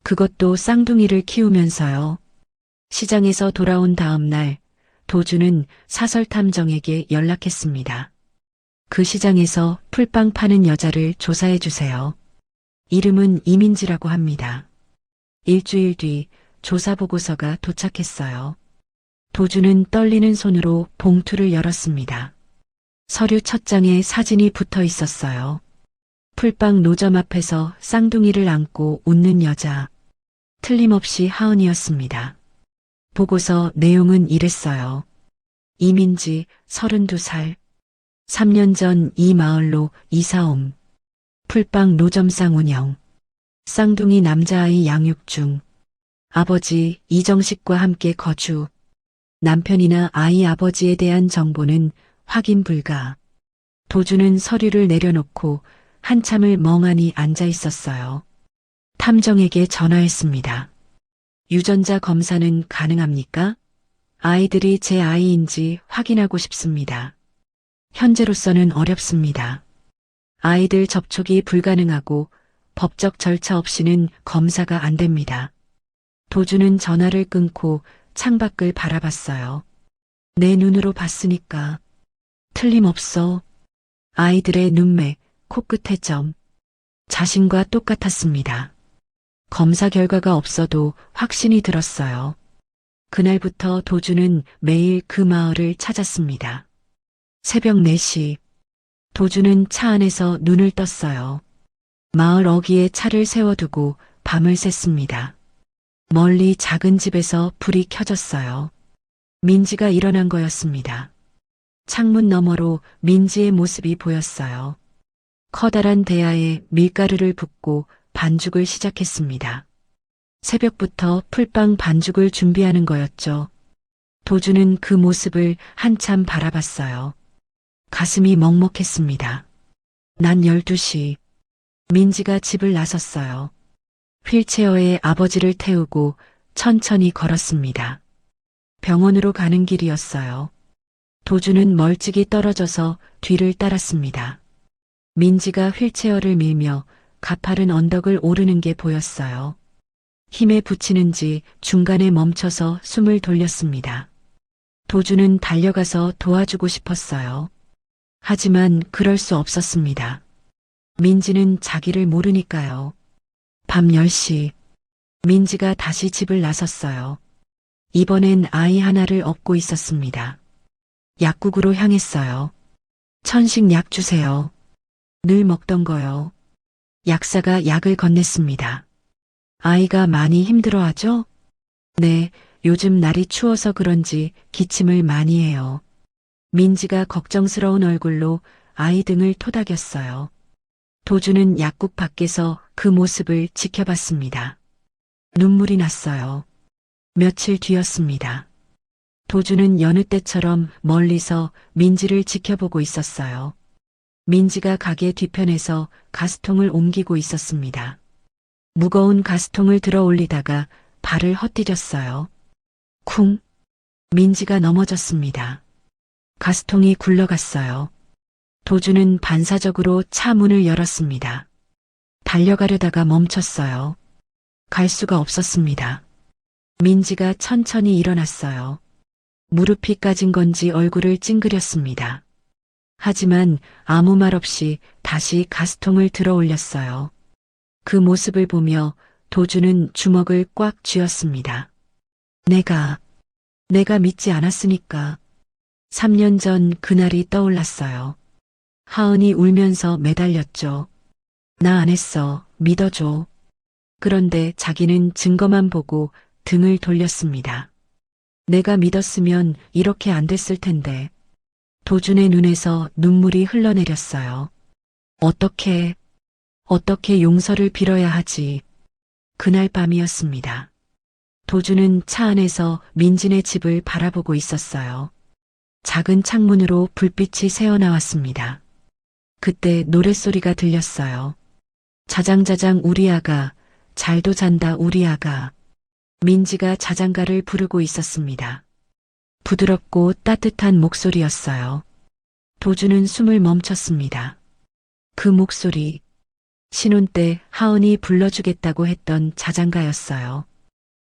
그것도 쌍둥이를 키우면서요. 시장에서 돌아온 다음 날 도준은 사설탐정에게 연락했습니다. 그 시장에서 풀빵 파는 여자를 조사해 주세요. 이름은 이민지라고 합니다. 일주일 뒤 조사 보고서가 도착했어요. 도준은 떨리는 손으로 봉투를 열었습니다. 서류 첫 장에 사진이 붙어 있었어요. 풀빵 노점 앞에서 쌍둥이를 안고 웃는 여자. 틀림없이 하은이었습니다. 보고서 내용은 이랬어요. 이민지 32살. 3년 전 이 마을로 이사옴. 풀빵 노점상 운영. 쌍둥이 남자아이 양육 중. 아버지 이정식과 함께 거주. 남편이나 아이 아버지에 대한 정보는 확인 불가. 도준은 서류를 내려놓고 한참을 멍하니 앉아 있었어요. 탐정에게 전화했습니다. 유전자 검사는 가능합니까? 아이들이 제 아이인지 확인하고 싶습니다. 현재로서는 어렵습니다. 아이들 접촉이 불가능하고 법적 절차 없이는 검사가 안 됩니다. 도준은 전화를 끊고 창밖을 바라봤어요. 내 눈으로 봤으니까. 틀림없어. 아이들의 눈매, 코끝의 점. 자신과 똑같았습니다. 검사 결과가 없어도 확신이 들었어요. 그날부터 도준은 매일 그 마을을 찾았습니다. 새벽 4시. 도준은 차 안에서 눈을 떴어요. 마을 어귀에 차를 세워두고 밤을 샜습니다. 멀리 작은 집에서 불이 켜졌어요. 민지가 일어난 거였습니다. 창문 너머로 민지의 모습이 보였어요. 커다란 대야에 밀가루를 붓고 반죽을 시작했습니다. 새벽부터 풀빵 반죽을 준비하는 거였죠. 도준은 그 모습을 한참 바라봤어요. 가슴이 먹먹했습니다. 난 12시. 민지가 집을 나섰어요. 휠체어에 아버지를 태우고 천천히 걸었습니다. 병원으로 가는 길이었어요. 도준은 멀찍이 떨어져서 뒤를 따랐습니다. 민지가 휠체어를 밀며 가파른 언덕을 오르는 게 보였어요. 힘에 부치는지 중간에 멈춰서 숨을 돌렸습니다. 도준은 달려가서 도와주고 싶었어요. 하지만 그럴 수 없었습니다. 민지는 자기를 모르니까요. 밤 10시. 민지가 다시 집을 나섰어요. 이번엔 아이 하나를 업고 있었습니다. 약국으로 향했어요. 천식 약 주세요. 늘 먹던 거요. 약사가 약을 건넸습니다. 아이가 많이 힘들어하죠? 네, 요즘 날이 추워서 그런지 기침을 많이 해요. 민지가 걱정스러운 얼굴로 아이 등을 토닥였어요. 도주는 약국 밖에서 그 모습을 지켜봤습니다. 눈물이 났어요. 며칠 뒤였습니다. 도주는 여느 때처럼 멀리서 민지를 지켜보고 있었어요. 민지가 가게 뒤편에서 가스통을 옮기고 있었습니다. 무거운 가스통을 들어 올리다가 발을 헛디뎠어요. 쿵! 민지가 넘어졌습니다. 가스통이 굴러갔어요. 도주는 반사적으로 차 문을 열었습니다. 달려가려다가 멈췄어요. 갈 수가 없었습니다. 민지가 천천히 일어났어요. 무릎이 까진 건지 얼굴을 찡그렸습니다. 하지만 아무 말 없이 다시 가스통을 들어 올렸어요. 그 모습을 보며 도주는 주먹을 꽉 쥐었습니다. 내가 믿지 않았으니까. 3년 전 그날이 떠올랐어요. 하은이 울면서 매달렸죠. 나 안 했어. 믿어줘. 그런데 자기는 증거만 보고 등을 돌렸습니다. 내가 믿었으면 이렇게 안 됐을 텐데. 도준의 눈에서 눈물이 흘러내렸어요. 어떻게 용서를 빌어야 하지. 그날 밤이었습니다. 도준은 차 안에서 민진의 집을 바라보고 있었어요. 작은 창문으로 불빛이 새어나왔습니다. 그때 노랫소리가 들렸어요. 자장자장 우리 아가, 잘도 잔다 우리 아가. 민지가 자장가를 부르고 있었습니다. 부드럽고 따뜻한 목소리였어요. 도주는 숨을 멈췄습니다. 그 목소리, 신혼 때 하은이 불러주겠다고 했던 자장가였어요.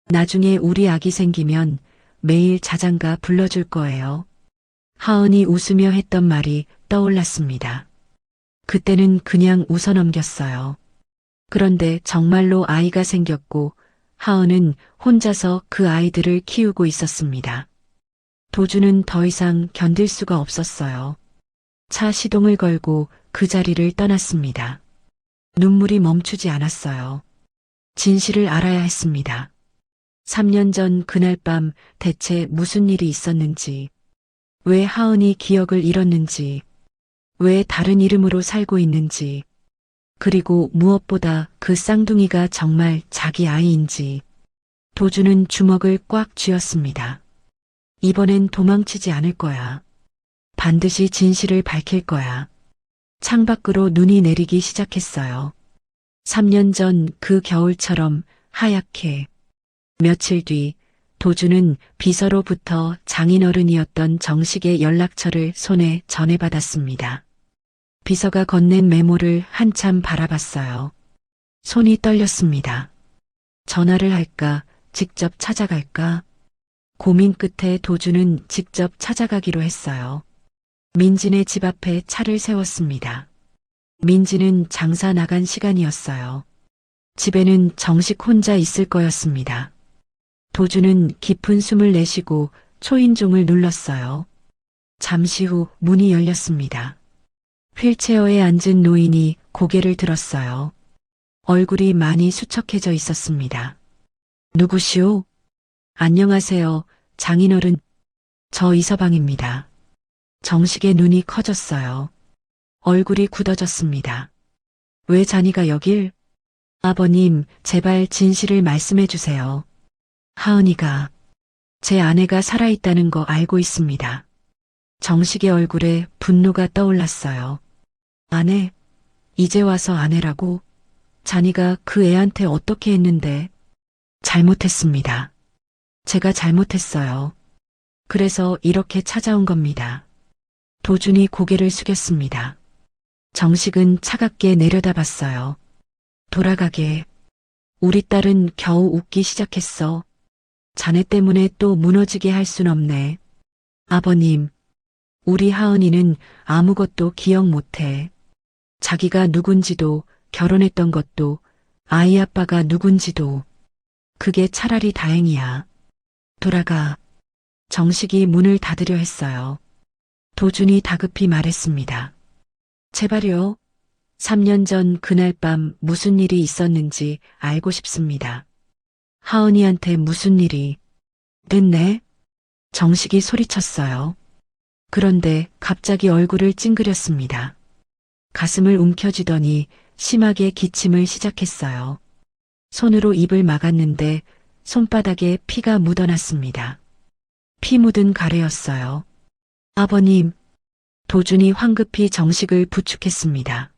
나중에 우리 아기 생기면 매일 자장가 불러줄 거예요. 하은이 웃으며 했던 말이 떠올랐습니다. 그때는 그냥 웃어넘겼어요. 그런데 정말로 아이가 생겼고 하은은 혼자서 그 아이들을 키우고 있었습니다. 도주는 더 이상 견딜 수가 없었어요. 차 시동을 걸고 그 자리를 떠났습니다. 눈물이 멈추지 않았어요. 진실을 알아야 했습니다. 3년 전 그날 밤 대체 무슨 일이 있었는지, 왜 하은이 기억을 잃었는지, 왜 다른 이름으로 살고 있는지, 그리고 무엇보다 그 쌍둥이가 정말 자기 아이인지. 도주는 주먹을 꽉 쥐었습니다. 이번엔 도망치지 않을 거야. 반드시 진실을 밝힐 거야. 창밖으로 눈이 내리기 시작했어요. 3년 전 그 겨울처럼 하얗게. 며칠 뒤 도주는 비서로부터 장인어른이었던 정식의 연락처를 손에 전해받았습니다. 비서가 건넨 메모를 한참 바라봤어요. 손이 떨렸습니다. 전화를 할까, 직접 찾아갈까? 고민 끝에 도주는 직접 찾아가기로 했어요. 민진의 집 앞에 차를 세웠습니다. 민진은 장사 나간 시간이었어요. 집에는 정식 혼자 있을 거였습니다. 도주는 깊은 숨을 내쉬고 초인종을 눌렀어요. 잠시 후 문이 열렸습니다. 휠체어에 앉은 노인이 고개를 들었어요. 얼굴이 많이 수척해져 있었습니다. 누구시오? 안녕하세요, 장인어른. 저 이서방입니다. 정식의 눈이 커졌어요. 얼굴이 굳어졌습니다. 왜 자니가 여길? 아버님, 제발 진실을 말씀해 주세요. 하은이가, 제 아내가 살아있다는 거 알고 있습니다. 정식의 얼굴에 분노가 떠올랐어요. 아내? 이제 와서 아내라고? 자니가 그 애한테 어떻게 했는데? 잘못했습니다. 제가 잘못했어요. 그래서 이렇게 찾아온 겁니다. 도준이 고개를 숙였습니다. 정식은 차갑게 내려다봤어요. 돌아가게. 우리 딸은 겨우 웃기 시작했어. 자네 때문에 또 무너지게 할 순 없네. 아버님, 우리 하은이는 아무것도 기억 못해. 자기가 누군지도, 결혼했던 것도, 아이 아빠가 누군지도. 그게 차라리 다행이야. 돌아가. 정식이 문을 닫으려 했어요. 도준이 다급히 말했습니다. 제발요. 3년 전 그날 밤 무슨 일이 있었는지 알고 싶습니다. 하은이한테 무슨 일이. 됐네. 정식이 소리쳤어요. 그런데 갑자기 얼굴을 찡그렸습니다. 가슴을 움켜쥐더니 심하게 기침을 시작했어요. 손으로 입을 막았는데 손바닥에 피가 묻어났습니다. 피 묻은 가래였어요. 아버님, 도준이 황급히 정식을 부축했습니다.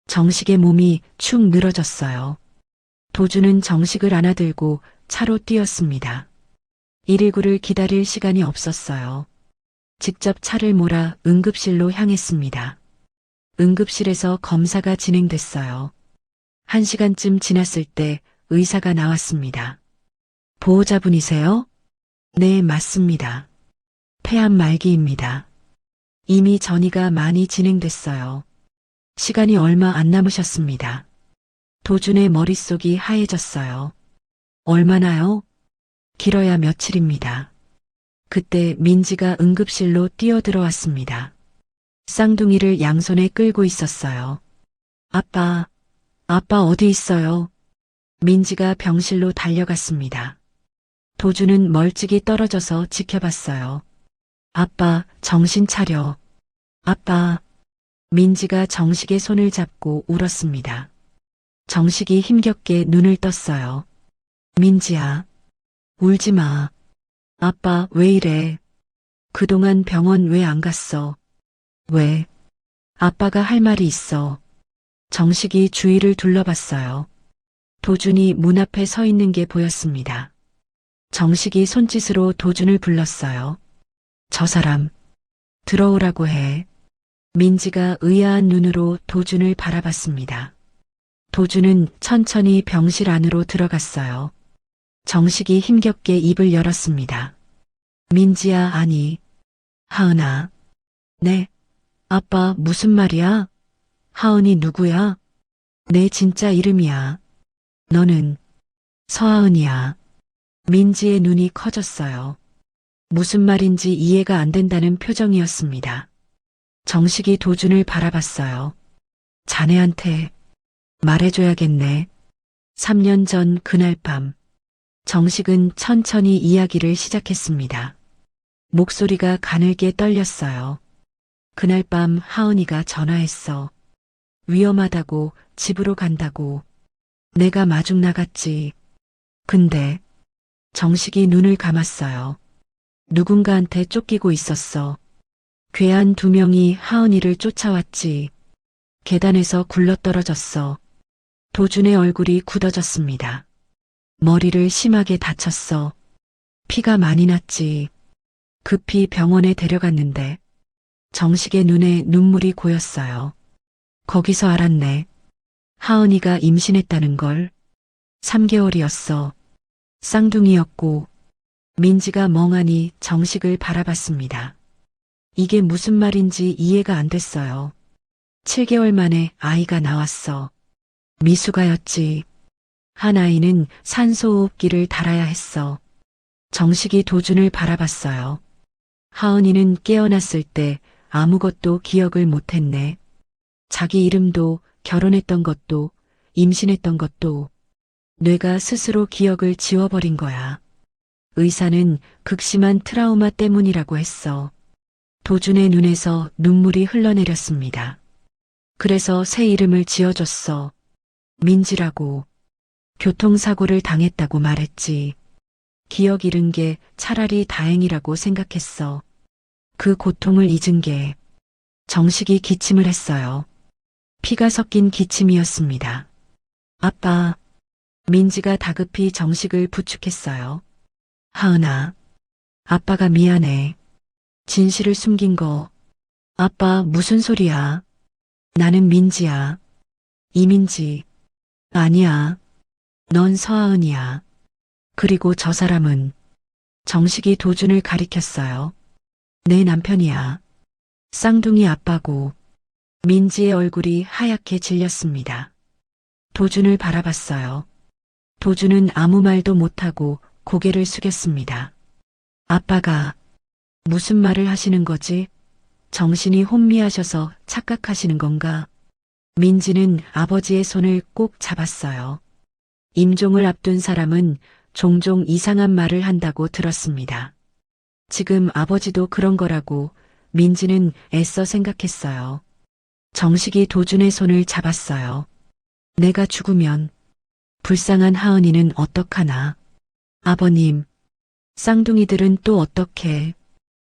정식의 몸이 축 늘어졌어요. 도준은 정식을 안아들고 차로 뛰었습니다. 119를 기다릴 시간이 없었어요. 직접 차를 몰아 응급실로 향했습니다. 응급실에서 검사가 진행됐어요. 1시간쯤 지났을 때 의사가 나왔습니다. 보호자분이세요? 네, 맞습니다. 폐암 말기입니다. 이미 전이가 많이 진행됐어요. 시간이 얼마 안 남으셨습니다. 도준의 머릿속이 하얘졌어요. 얼마나요? 길어야 며칠입니다. 그때 민지가 응급실로 뛰어들어왔습니다. 쌍둥이를 양손에 끌고 있었어요. 아빠 어디 있어요? 민지가 병실로 달려갔습니다. 도준은 멀찍이 떨어져서 지켜봤어요. 아빠, 정신 차려. 아빠. 민지가 정식의 손을 잡고 울었습니다. 정식이 힘겹게 눈을 떴어요. 민지야, 울지 마. 아빠, 왜 이래? 그동안 병원 왜 안 갔어? 왜? 아빠가 할 말이 있어. 정식이 주위를 둘러봤어요. 도준이 문 앞에 서 있는 게 보였습니다. 정식이 손짓으로 도준을 불렀어요. 저 사람, 들어오라고 해. 민지가 의아한 눈으로 도준을 바라봤습니다. 도준은 천천히 병실 안으로 들어갔어요. 정식이 힘겹게 입을 열었습니다. 민지야, 아니. 하은아. 네. 아빠, 무슨 말이야? 하은이 누구야? 내 진짜 이름이야. 너는 서하은이야. 민지의 눈이 커졌어요. 무슨 말인지 이해가 안 된다는 표정이었습니다. 정식이 도준을 바라봤어요. 자네한테 말해줘야겠네. 3년 전 그날 밤, 정식은 천천히 이야기를 시작했습니다. 목소리가 가늘게 떨렸어요. 그날 밤 하은이가 전화했어. 위험하다고, 집으로 간다고. 내가 마중 나갔지. 근데 정식이 눈을 감았어요. 누군가한테 쫓기고 있었어. 괴한 2명이 하은이를 쫓아왔지. 계단에서 굴러떨어졌어. 도준의 얼굴이 굳어졌습니다. 머리를 심하게 다쳤어. 피가 많이 났지. 급히 병원에 데려갔는데 정식의 눈에 눈물이 고였어요. 거기서 알았네. 하은이가 임신했다는 걸. 3개월이었어. 쌍둥이였고. 민지가 멍하니 정식을 바라봤습니다. 이게 무슨 말인지 이해가 안 됐어요. 7개월 만에 아이가 나왔어. 미숙아였지. 한 아이는 산소호흡기를 달아야 했어. 정식이 도준을 바라봤어요. 하은이는 깨어났을 때 아무것도 기억을 못했네. 자기 이름도, 결혼했던 것도, 임신했던 것도. 뇌가 스스로 기억을 지워버린 거야. 의사는 극심한 트라우마 때문이라고 했어. 도준의 눈에서 눈물이 흘러내렸습니다. 그래서 새 이름을 지어줬어. 민지라고. 교통사고를 당했다고 말했지. 기억 잃은 게 차라리 다행이라고 생각했어. 그 고통을 잊은 게. 정식이 기침을 했어요. 피가 섞인 기침이었습니다. 아빠. 민지가 다급히 정식을 부축했어요. 하은아. 아빠가 미안해. 진실을 숨긴 거. 아빠, 무슨 소리야? 나는 민지야. 이민지. 아니야. 넌 서하은이야. 그리고 저 사람은. 정식이 도준을 가리켰어요. 내 남편이야. 쌍둥이 아빠고. 민지의 얼굴이 하얗게 질렸습니다. 도준을 바라봤어요. 도준은 아무 말도 못하고 고개를 숙였습니다. 아빠가 무슨 말을 하시는 거지? 정신이 혼미하셔서 착각하시는 건가? 민지는 아버지의 손을 꼭 잡았어요. 임종을 앞둔 사람은 종종 이상한 말을 한다고 들었습니다. 지금 아버지도 그런 거라고 민지는 애써 생각했어요. 정식이 도준의 손을 잡았어요. 내가 죽으면 불쌍한 하은이는 어떡하나. 아버님, 쌍둥이들은 또 어떻게.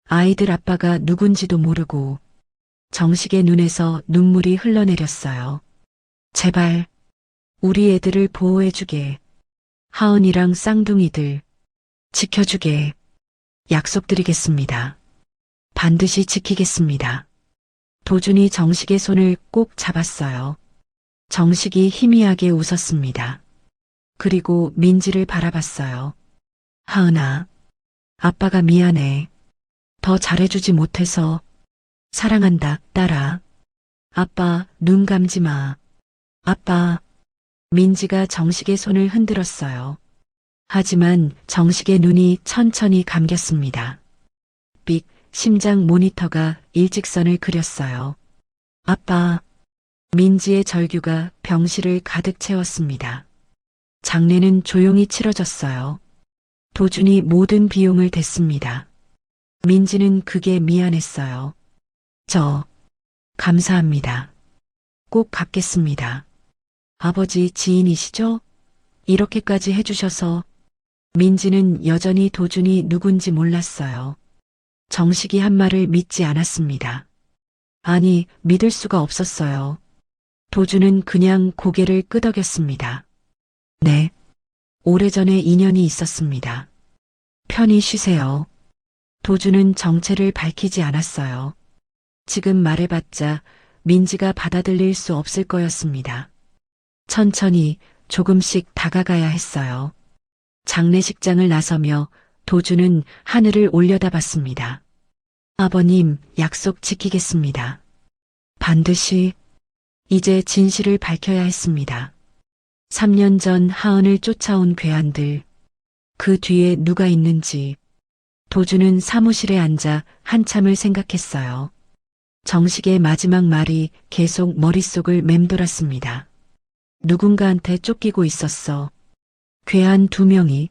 아이들 아빠가 누군지도 모르고. 정식의 눈에서 눈물이 흘러내렸어요. 제발 우리 애들을 보호해주게. 하은이랑 쌍둥이들 지켜주게. 약속드리겠습니다. 반드시 지키겠습니다. 도준이 정식의 손을 꼭 잡았어요. 정식이 희미하게 웃었습니다. 그리고 민지를 바라봤어요. 하은아, 아빠가 미안해. 더 잘해주지 못해서. 사랑한다, 딸아. 아빠, 눈 감지 마. 아빠. 민지가 정식의 손을 흔들었어요. 하지만 정식의 눈이 천천히 감겼습니다. 삑, 심장 모니터가 일직선을 그렸어요. 아빠. 민지의 절규가 병실을 가득 채웠습니다. 장례는 조용히 치러졌어요. 도준이 모든 비용을 댔습니다. 민지는 그게 미안했어요. 감사합니다. 꼭 갚겠습니다. 아버지 지인이시죠? 이렇게까지 해주셔서. 민지는 여전히 도준이 누군지 몰랐어요. 정식이 한 말을 믿지 않았습니다. 아니, 믿을 수가 없었어요. 도준은 그냥 고개를 끄덕였습니다. 네. 오래전에 인연이 있었습니다. 편히 쉬세요. 도준은 정체를 밝히지 않았어요. 지금 말해봤자 민지가 받아들일 수 없을 거였습니다. 천천히 조금씩 다가가야 했어요. 장례식장을 나서며 도준은 하늘을 올려다봤습니다. 아버님, 약속 지키겠습니다. 반드시. 이제 진실을 밝혀야 했습니다. 3년 전 하은을 쫓아온 괴한들. 그 뒤에 누가 있는지. 도준은 사무실에 앉아 한참을 생각했어요. 정식의 마지막 말이 계속 머릿속을 맴돌았습니다. 누군가한테 쫓기고 있었어. 괴한 2명이.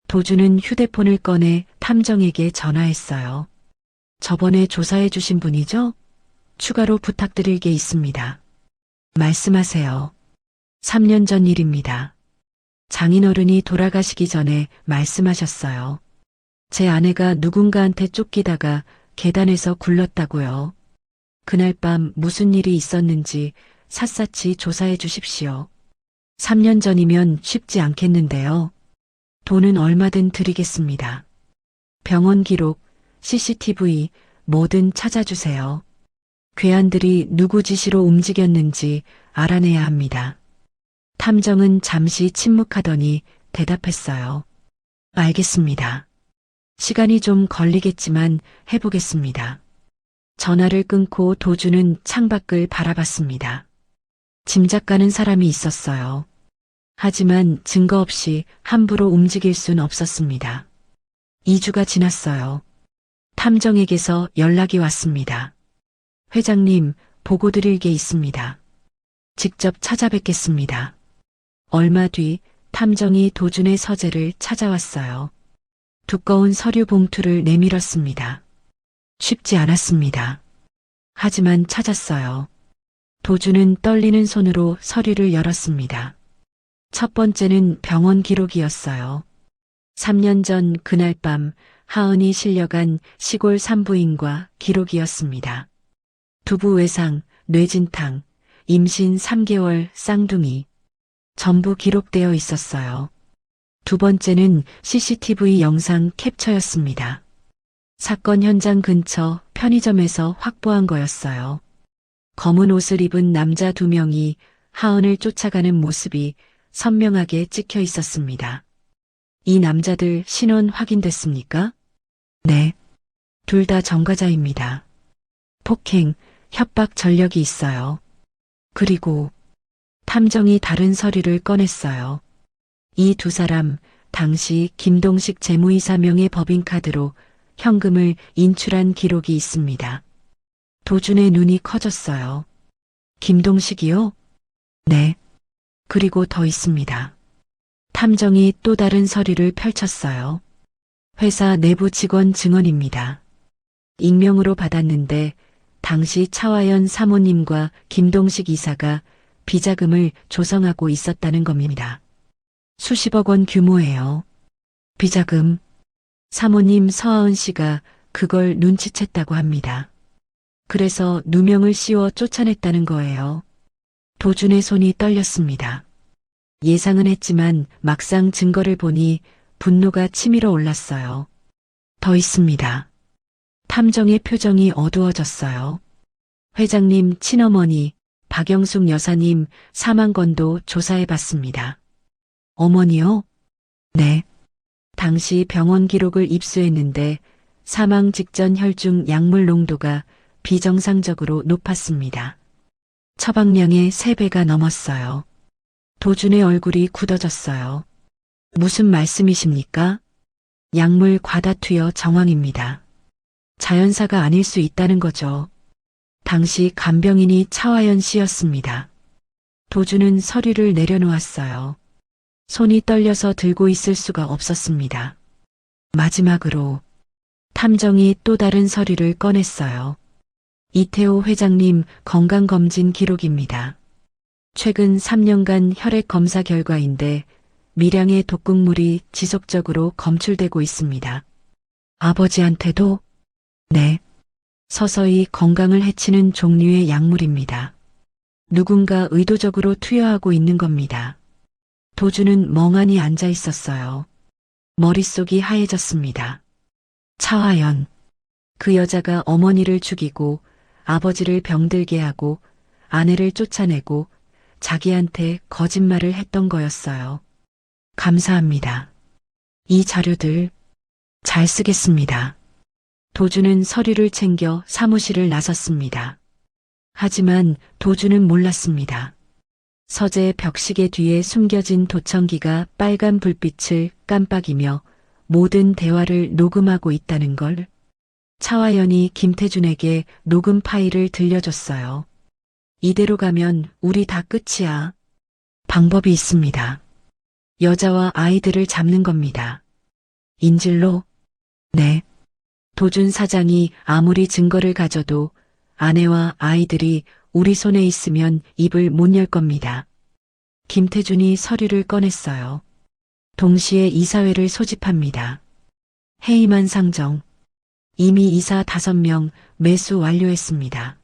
도준은 휴대폰을 꺼내 탐정에게 전화했어요. 저번에 조사해 주신 분이죠? 추가로 부탁드릴 게 있습니다. 말씀하세요. 3년 전 일입니다. 장인어른이 돌아가시기 전에 말씀하셨어요. 제 아내가 누군가한테 쫓기다가 계단에서 굴렀다고요. 그날 밤 무슨 일이 있었는지 샅샅이 조사해 주십시오. 3년 전이면 쉽지 않겠는데요. 돈은 얼마든 드리겠습니다. 병원 기록, CCTV 뭐든 찾아주세요. 괴한들이 누구 지시로 움직였는지 알아내야 합니다. 탐정은 잠시 침묵하더니 대답했어요. 알겠습니다. 시간이 좀 걸리겠지만 해보겠습니다. 전화를 끊고 도준은 창밖을 바라봤습니다. 짐작 가는 사람이 있었어요. 하지만 증거 없이 함부로 움직일 순 없었습니다. 2주가 지났어요. 탐정에게서 연락이 왔습니다. 회장님, 보고 드릴 게 있습니다. 직접 찾아뵙겠습니다. 얼마 뒤 탐정이 도준의 서재를 찾아왔어요. 두꺼운 서류 봉투를 내밀었습니다. 쉽지 않았습니다. 하지만 찾았어요. 도준은 떨리는 손으로 서류를 열었습니다. 첫 번째는 병원 기록이었어요. 3년 전 그날 밤 하은이 실려간 시골 산부인과 기록이었습니다. 두부 외상, 뇌진탕, 임신 3개월 쌍둥이. 전부 기록되어 있었어요. 두 번째는 CCTV 영상 캡처였습니다. 사건 현장 근처 편의점에서 확보한 거였어요. 검은 옷을 입은 남자 2명이 하은을 쫓아가는 모습이 선명하게 찍혀 있었습니다. 이 남자들 신원 확인됐습니까? 네. 둘 다 전과자입니다. 폭행, 협박 전력이 있어요. 그리고 탐정이 다른 서류를 꺼냈어요. 이 2사람 당시 김동식 재무이사 명의 법인카드로 현금을 인출한 기록이 있습니다. 도준의 눈이 커졌어요. 김동식이요? 네. 그리고 더 있습니다. 탐정이 또 다른 서류를 펼쳤어요. 회사 내부 직원 증언입니다. 익명으로 받았는데 당시 차화연 사모님과 김동식 이사가 비자금을 조성하고 있었다는 겁니다. 수십억 원 규모예요. 비자금. 사모님 서하은 씨가 그걸 눈치챘다고 합니다. 그래서 누명을 씌워 쫓아냈다는 거예요. 도준의 손이 떨렸습니다. 예상은 했지만 막상 증거를 보니 분노가 치밀어 올랐어요. 더 있습니다. 탐정의 표정이 어두워졌어요. 회장님 친어머니 박영숙 여사님 사망 건도 조사해봤습니다. 어머니요? 네. 당시 병원 기록을 입수했는데 사망 직전 혈중 약물 농도가 비정상적으로 높았습니다. 처방량의 3배가 넘었어요. 도준의 얼굴이 굳어졌어요. 무슨 말씀이십니까? 약물 과다 투여 정황입니다. 자연사가 아닐 수 있다는 거죠. 당시 간병인이 차화연 씨였습니다. 도준은 서류를 내려놓았어요. 손이 떨려서 들고 있을 수가 없었습니다. 마지막으로 탐정이 또 다른 서류를 꺼냈어요. 이태호 회장님 건강검진 기록입니다. 최근 3년간 혈액 검사 결과인데 미량의 독극물이 지속적으로 검출되고 있습니다. 아버지한테도? 네. 서서히 건강을 해치는 종류의 약물입니다. 누군가 의도적으로 투여하고 있는 겁니다. 도준은 멍하니 앉아 있었어요. 머릿속이 하얘졌습니다. 차화연. 그 여자가 어머니를 죽이고 아버지를 병들게 하고 아내를 쫓아내고 자기한테 거짓말을 했던 거였어요. 감사합니다. 이 자료들 잘 쓰겠습니다. 도준은 서류를 챙겨 사무실을 나섰습니다. 하지만 도준은 몰랐습니다. 서재 벽시계 뒤에 숨겨진 도청기가 빨간 불빛을 깜빡이며 모든 대화를 녹음하고 있다는 걸. 차화연이 김태준에게 녹음 파일을 들려줬어요. 이대로 가면 우리 다 끝이야. 방법이 있습니다. 여자와 아이들을 잡는 겁니다. 인질로? 네. 도준 사장이 아무리 증거를 가져도 아내와 아이들이 우리 손에 있으면 입을 못 열 겁니다. 김태준이 서류를 꺼냈어요. 동시에 이사회를 소집합니다. 해임한 상정. 이미 이사 5명 매수 완료했습니다.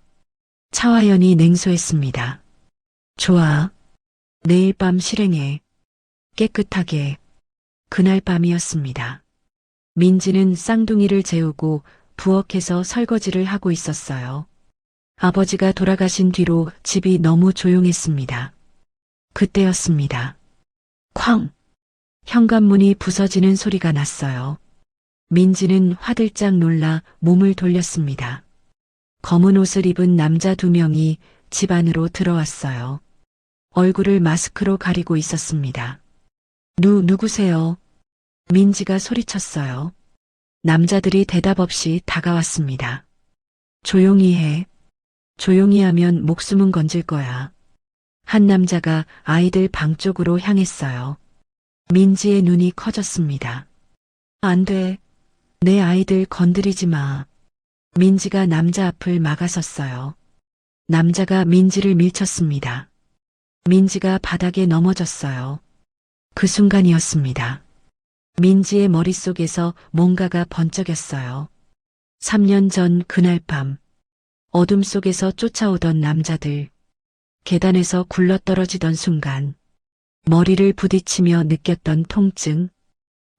차화연이 냉소했습니다. 좋아. 내일 밤 실행해. 깨끗하게. 그날 밤이었습니다. 민지는 쌍둥이를 재우고 부엌에서 설거지를 하고 있었어요. 아버지가 돌아가신 뒤로 집이 너무 조용했습니다. 그때였습니다. 쾅! 현관문이 부서지는 소리가 났어요. 민지는 화들짝 놀라 몸을 돌렸습니다. 검은 옷을 입은 남자 2명이 집 안으로 들어왔어요. 얼굴을 마스크로 가리고 있었습니다. 누구세요? 민지가 소리쳤어요. 남자들이 대답 없이 다가왔습니다. 조용히 해. 조용히 하면 목숨은 건질 거야. 한 남자가 아이들 방 쪽으로 향했어요. 민지의 눈이 커졌습니다. 안 돼. 내 아이들 건드리지 마. 민지가 남자 앞을 막아섰어요. 남자가 민지를 밀쳤습니다. 민지가 바닥에 넘어졌어요. 그 순간이었습니다. 민지의 머릿속에서 뭔가가 번쩍였어요. 3년 전 그날 밤, 어둠 속에서 쫓아오던 남자들, 계단에서 굴러떨어지던 순간, 머리를 부딪히며 느꼈던 통증,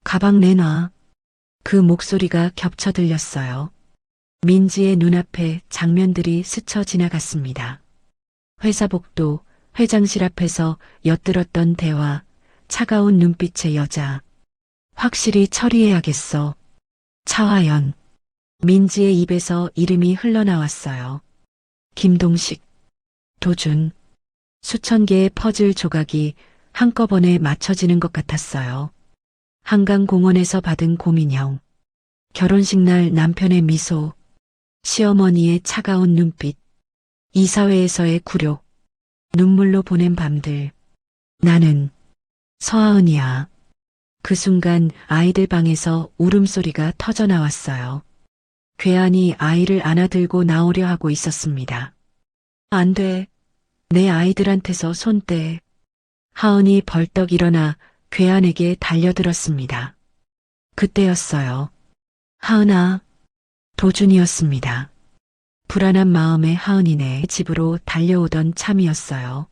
가방 내놔. 그 목소리가 겹쳐 들렸어요. 민지의 눈앞에 장면들이 스쳐 지나갔습니다. 회사 복도, 회장실 앞에서 엿들었던 대화, 차가운 눈빛의 여자. 확실히 처리해야겠어. 차화연. 민지의 입에서 이름이 흘러나왔어요. 김동식. 도준. 수천 개의 퍼즐 조각이 한꺼번에 맞춰지는 것 같았어요. 한강공원에서 받은 고민형. 결혼식 날 남편의 미소. 시어머니의 차가운 눈빛. 이사회에서의 굴욕. 눈물로 보낸 밤들. 나는 서하은이야. 그 순간 아이들 방에서 울음소리가 터져 나왔어요. 괴한이 아이를 안아들고 나오려 하고 있었습니다. 안 돼. 내 아이들한테서 손 떼. 하은이 벌떡 일어나 괴한에게 달려들었습니다. 그때였어요. 하은아. 도준이었습니다. 불안한 마음에 하은이네 집으로 달려오던 참이었어요.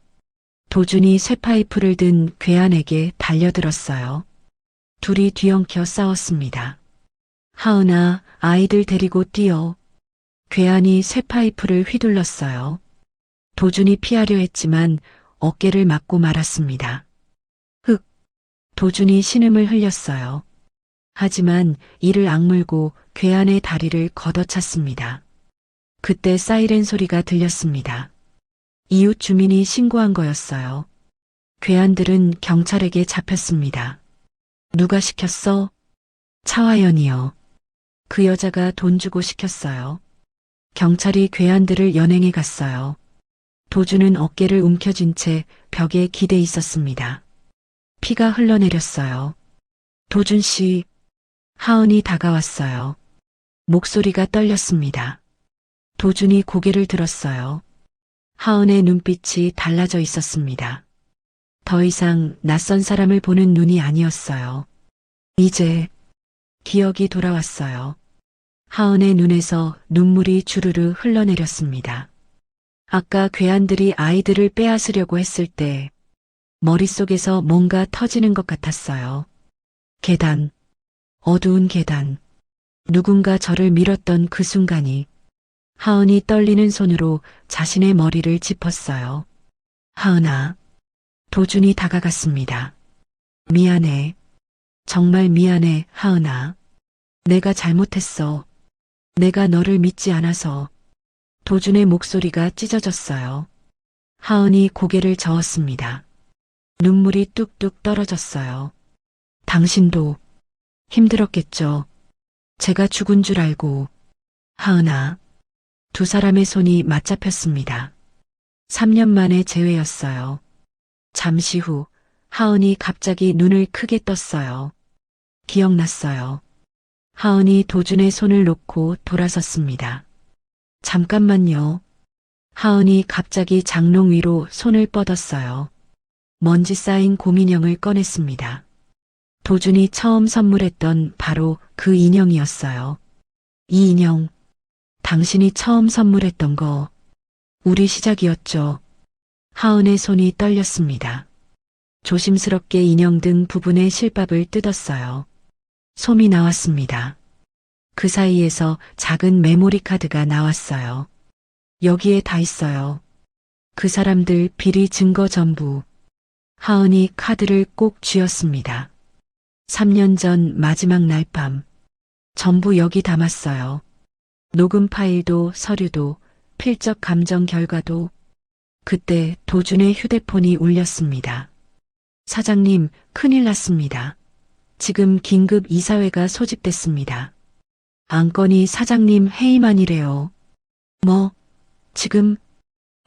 도준이 쇠파이프를 든 괴한에게 달려들었어요. 둘이 뒤엉켜 싸웠습니다. 하은아, 아이들 데리고 뛰어. 괴한이 쇠파이프를 휘둘렀어요. 도준이 피하려 했지만 어깨를 맞고 말았습니다. 흑! 도준이 신음을 흘렸어요. 하지만 이를 악물고 괴한의 다리를 걷어찼습니다. 그때 사이렌 소리가 들렸습니다. 이웃 주민이 신고한 거였어요. 괴한들은 경찰에게 잡혔습니다. 누가 시켰어? 차화연이요. 그 여자가 돈 주고 시켰어요. 경찰이 괴한들을 연행해 갔어요. 도주는 어깨를 움켜쥔 채 벽에 기대 있었습니다. 피가 흘러내렸어요. 도준 씨. 하은이 다가왔어요. 목소리가 떨렸습니다. 도준이 고개를 들었어요. 하은의 눈빛이 달라져 있었습니다. 더 이상 낯선 사람을 보는 눈이 아니었어요. 이제 기억이 돌아왔어요. 하은의 눈에서 눈물이 주르르 흘러내렸습니다. 아까 괴한들이 아이들을 빼앗으려고 했을 때 머릿속에서 뭔가 터지는 것 같았어요. 계단, 어두운 계단, 누군가 저를 밀었던 그 순간이 하은이 떨리는 손으로 자신의 머리를 짚었어요. 하은아. 도준이 다가갔습니다. 미안해. 정말 미안해, 하은아. 내가 잘못했어. 내가 너를 믿지 않아서. 도준의 목소리가 찢어졌어요. 하은이 고개를 저었습니다. 눈물이 뚝뚝 떨어졌어요. 당신도 힘들었겠죠. 제가 죽은 줄 알고. 하은아. 두 사람의 손이 맞잡혔습니다. 3년 만의 재회였어요. 잠시 후 하은이 갑자기 눈을 크게 떴어요. 기억났어요. 하은이 도준의 손을 놓고 돌아섰습니다. 잠깐만요. 하은이 갑자기 장롱 위로 손을 뻗었어요. 먼지 쌓인 곰인형을 꺼냈습니다. 도준이 처음 선물했던 바로 그 인형이었어요. 이 인형, 당신이 처음 선물했던 거, 우리 시작이었죠. 하은의 손이 떨렸습니다. 조심스럽게 인형 등 부분의 실밥을 뜯었어요. 솜이 나왔습니다. 그 사이에서 작은 메모리 카드가 나왔어요. 여기에 다 있어요. 그 사람들 비리 증거 전부. 하은이 카드를 꼭 쥐었습니다. 3년 전 마지막 날 밤. 전부 여기 담았어요. 녹음 파일도 서류도 필적 감정 결과도. 그때 도준의 휴대폰이 울렸습니다. 사장님, 큰일 났습니다. 지금 긴급 이사회가 소집됐습니다. 안건이 사장님 회의만이래요. 뭐? 지금?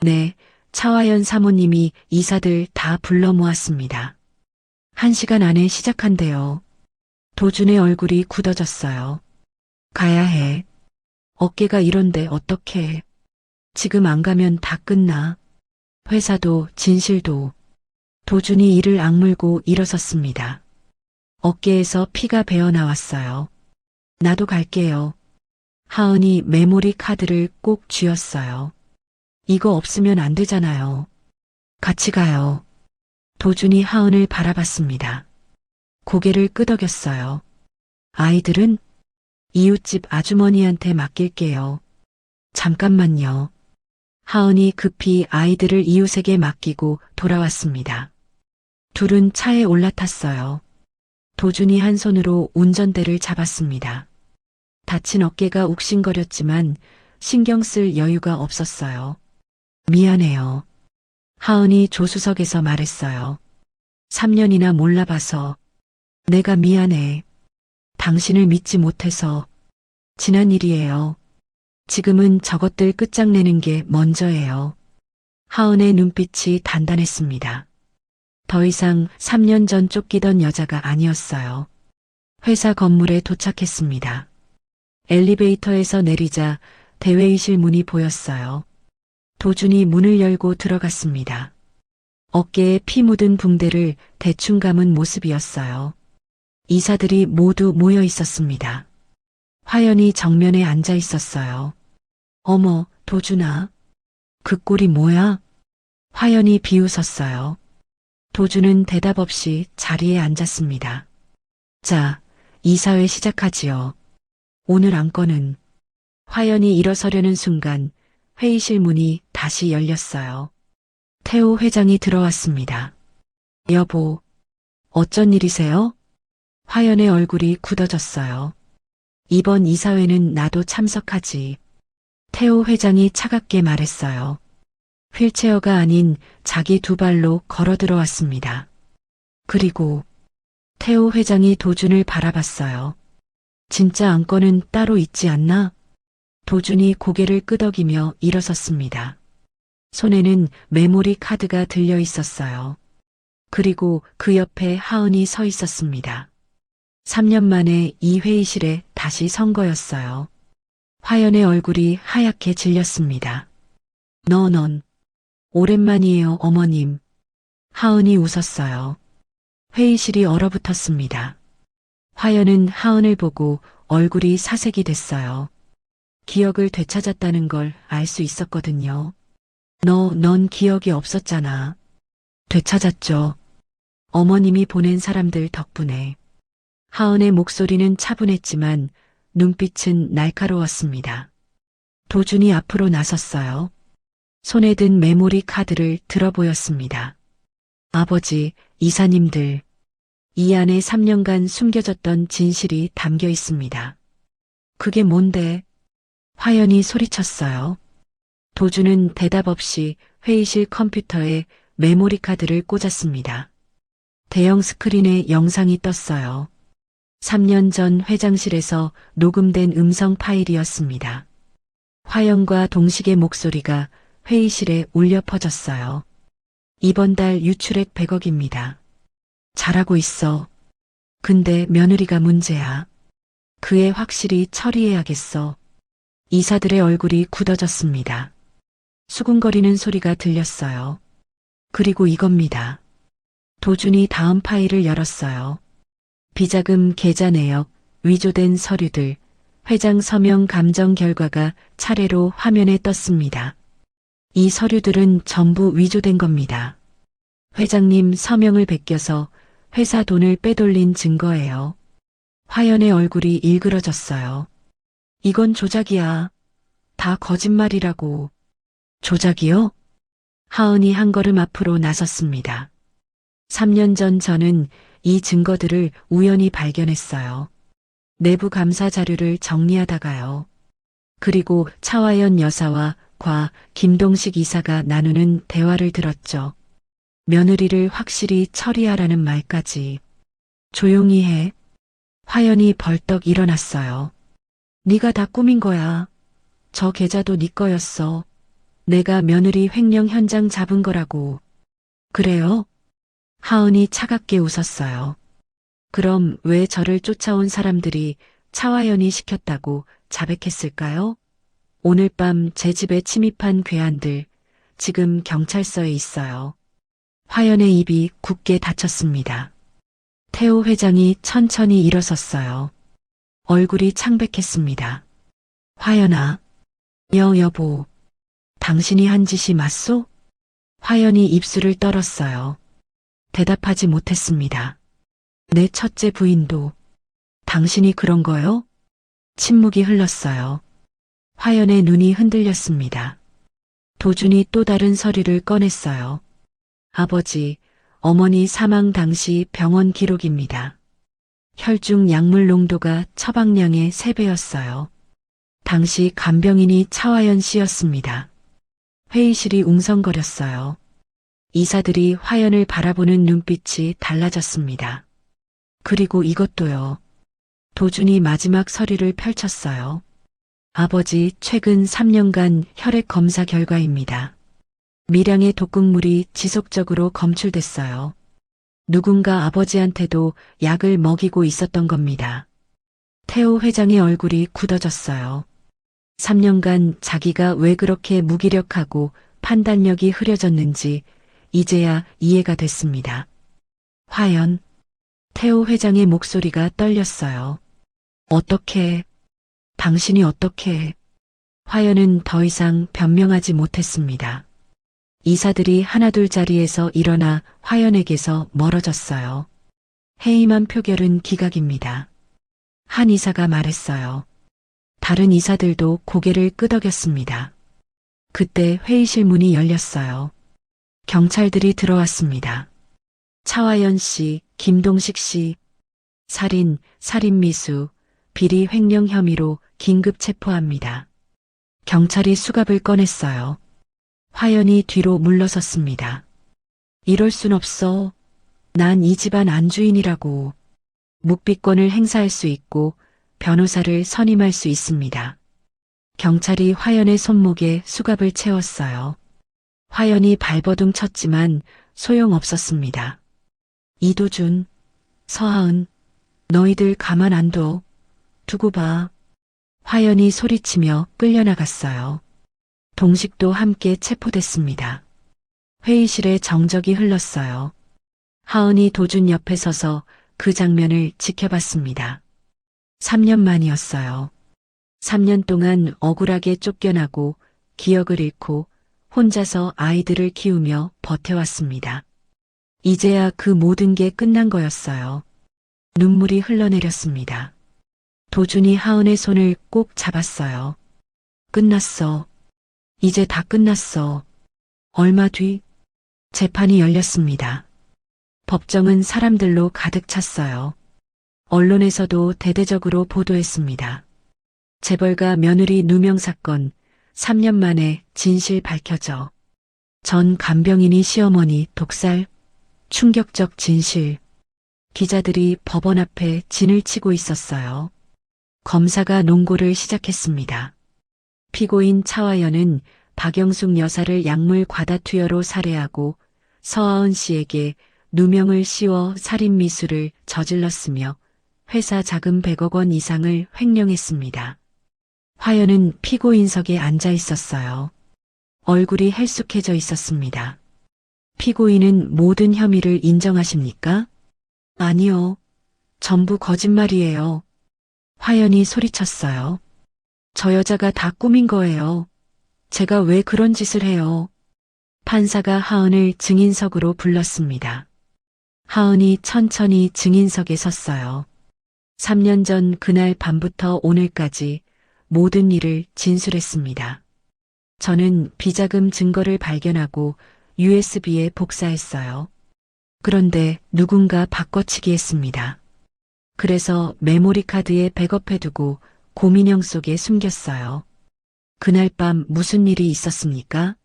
네, 차화연 사모님이 이사들 다 불러 모았습니다. 1시간 안에 시작한대요. 도준의 얼굴이 굳어졌어요. 가야 해. 어깨가 이런데 어떡해. 지금 안 가면 다 끝나. 회사도 진실도. 도준이 이를 악물고 일어섰습니다. 어깨에서 피가 배어 나왔어요. 나도 갈게요. 하은이 메모리 카드를 꼭 쥐었어요. 이거 없으면 안 되잖아요. 같이 가요. 도준이 하은을 바라봤습니다. 고개를 끄덕였어요. 아이들은 이웃집 아주머니한테 맡길게요. 잠깐만요. 하은이 급히 아이들을 이웃에게 맡기고 돌아왔습니다. 둘은 차에 올라탔어요. 도준이 한 손으로 운전대를 잡았습니다. 다친 어깨가 욱신거렸지만 신경 쓸 여유가 없었어요. 미안해요. 하은이 조수석에서 말했어요. 3년이나 몰라봐서. 내가 미안해. 당신을 믿지 못해서. 지난 일이에요. 지금은 저것들 끝장내는 게 먼저예요. 하은의 눈빛이 단단했습니다. 더 이상 3년 전 쫓기던 여자가 아니었어요. 회사 건물에 도착했습니다. 엘리베이터에서 내리자 대회의실 문이 보였어요. 도준이 문을 열고 들어갔습니다. 어깨에 피 묻은 붕대를 대충 감은 모습이었어요. 이사들이 모두 모여 있었습니다. 화연이 정면에 앉아 있었어요. 어머, 도준아. 그 꼴이 뭐야? 화연이 비웃었어요. 도준은 대답 없이 자리에 앉았습니다. 자, 이사회 시작하지요. 오늘 안건은. 화연이 일어서려는 순간 회의실 문이 다시 열렸어요. 태호 회장이 들어왔습니다. 여보, 어쩐 일이세요? 화연의 얼굴이 굳어졌어요. 이번 이사회는 나도 참석하지. 태호 회장이 차갑게 말했어요. 휠체어가 아닌 자기 두 발로 걸어 들어왔습니다. 그리고 태호 회장이 도준을 바라봤어요. 진짜 안건은 따로 있지 않나? 도준이 고개를 끄덕이며 일어섰습니다. 손에는 메모리 카드가 들려 있었어요. 그리고 그 옆에 하은이 서 있었습니다. 3년 만에 이 회의실에 다시 선거였어요. 화연의 얼굴이 하얗게 질렸습니다. 넌 오랜만이에요, 어머님. 하은이 웃었어요. 회의실이 얼어붙었습니다. 화연은 하은을 보고 얼굴이 사색이 됐어요. 기억을 되찾았다는 걸 알 수 있었거든요. 넌 기억이 없었잖아. 되찾았죠. 어머님이 보낸 사람들 덕분에. 하은의 목소리는 차분했지만 눈빛은 날카로웠습니다. 도준이 앞으로 나섰어요. 손에 든 메모리 카드를 들어 보였습니다. 아버지, 이사님들. 이 안에 3년간 숨겨졌던 진실이 담겨 있습니다. 그게 뭔데? 화연이 소리쳤어요. 도준은 대답 없이 회의실 컴퓨터에 메모리 카드를 꽂았습니다. 대형 스크린에 영상이 떴어요. 3년 전 회장실에서 녹음된 음성 파일이었습니다. 화연과 동식의 목소리가 회의실에 울려 퍼졌어요. 이번 달 유출액 100억입니다. 잘하고 있어. 근데 며느리가 문제야. 그 애 확실히 처리해야겠어. 이사들의 얼굴이 굳어졌습니다. 수군거리는 소리가 들렸어요. 그리고 이겁니다. 도준이 다음 파일을 열었어요. 비자금 계좌 내역, 위조된 서류들, 회장 서명 감정 결과가 차례로 화면에 떴습니다. 이 서류들은 전부 위조된 겁니다. 회장님 서명을 베껴서 회사 돈을 빼돌린 증거예요. 화연의 얼굴이 일그러졌어요. 이건 조작이야. 다 거짓말이라고. 조작이요? 하은이 한 걸음 앞으로 나섰습니다. 3년 전 저는 이 증거들을 우연히 발견했어요. 내부 감사 자료를 정리하다가요. 그리고 차화연 여사와 김동식 이사가 나누는 대화를 들었죠. 며느리를 확실히 처리하라는 말까지. 조용히 해. 화연이 벌떡 일어났어요. 네가 다 꾸민 거야. 저 계좌도 네 거였어. 내가 며느리 횡령 현장 잡은 거라고. 그래요? 하은이 차갑게 웃었어요. 그럼 왜 저를 쫓아온 사람들이 차화연이 시켰다고 자백했을까요? 오늘 밤 제 집에 침입한 괴한들, 지금 경찰서에 있어요. 화연의 입이 굳게 닫혔습니다. 태호 회장이 천천히 일어섰어요. 얼굴이 창백했습니다. 화연아. 여보. 당신이 한 짓이 맞소? 화연이 입술을 떨었어요. 대답하지 못했습니다. 내 첫째 부인도. 당신이 그런 거요? 침묵이 흘렀어요. 화연의 눈이 흔들렸습니다. 도준이 또 다른 서류를 꺼냈어요. 아버지, 어머니 사망 당시 병원 기록입니다. 혈중 약물 농도가 처방량의 3배였어요. 당시 간병인이 차화연 씨였습니다. 회의실이 웅성거렸어요. 이사들이 화연을 바라보는 눈빛이 달라졌습니다. 그리고 이것도요. 도준이 마지막 서류를 펼쳤어요. 아버지 최근 3년간 혈액 검사 결과입니다. 미량의 독극물이 지속적으로 검출됐어요. 누군가 아버지한테도 약을 먹이고 있었던 겁니다. 태호 회장의 얼굴이 굳어졌어요. 3년간 자기가 왜 그렇게 무기력하고 판단력이 흐려졌는지 이제야 이해가 됐습니다. 화연, 태호 회장의 목소리가 떨렸어요. 어떻게, 당신이 어떻게, 화연은 더 이상 변명하지 못했습니다. 이사들이 하나둘 자리에서 일어나 화연에게서 멀어졌어요. 해임한 표결은 기각입니다. 한 이사가 말했어요. 다른 이사들도 고개를 끄덕였습니다. 그때 회의실 문이 열렸어요. 경찰들이 들어왔습니다. 차화연 씨, 김동식 씨, 살인, 살인미수, 비리 횡령 혐의로 긴급 체포합니다. 경찰이 수갑을 꺼냈어요. 화연이 뒤로 물러섰습니다. 이럴 순 없어. 난 이 집안 안주인이라고. 묵비권을 행사할 수 있고 변호사를 선임할 수 있습니다. 경찰이 화연의 손목에 수갑을 채웠어요. 화연이 발버둥 쳤지만 소용없었습니다. 이도준, 서하은, 너희들 가만 안 둬. 두고 봐. 화연이 소리치며 끌려나갔어요. 동식도 함께 체포됐습니다. 회의실에 정적이 흘렀어요. 하은이 도준 옆에 서서 그 장면을 지켜봤습니다. 3년 만이었어요. 3년 동안 억울하게 쫓겨나고 기억을 잃고 혼자서 아이들을 키우며 버텨왔습니다. 이제야 그 모든 게 끝난 거였어요. 눈물이 흘러내렸습니다. 도준이 하은의 손을 꼭 잡았어요. 끝났어. 이제 다 끝났어. 얼마 뒤 재판이 열렸습니다. 법정은 사람들로 가득 찼어요. 언론에서도 대대적으로 보도했습니다. 재벌가 며느리 누명 사건 3년 만에 진실 밝혀져. 전 간병인이 시어머니 독살, 충격적 진실. 기자들이 법원 앞에 진을 치고 있었어요. 검사가 논고를 시작했습니다. 피고인 차화연은 박영숙 여사를 약물 과다 투여로 살해하고 서하은 씨에게 누명을 씌워 살인미수를 저질렀으며 회사 자금 100억 원 이상을 횡령했습니다. 화연은 피고인석에 앉아 있었어요. 얼굴이 헬쑥해져 있었습니다. 피고인은 모든 혐의를 인정하십니까? 아니요. 전부 거짓말이에요. 화연이 소리쳤어요. 저 여자가 다 꾸민 거예요. 제가 왜 그런 짓을 해요? 판사가 하은을 증인석으로 불렀습니다. 하은이 천천히 증인석에 섰어요. 3년 전 그날 밤부터 오늘까지 모든 일을 진술했습니다. 저는 비자금 증거를 발견하고 USB에 복사했어요. 그런데 누군가 바꿔치기 했습니다. 그래서 메모리 카드에 백업해두고 고민형 속에 숨겼어요. 그날 밤 무슨 일이 있었습니까?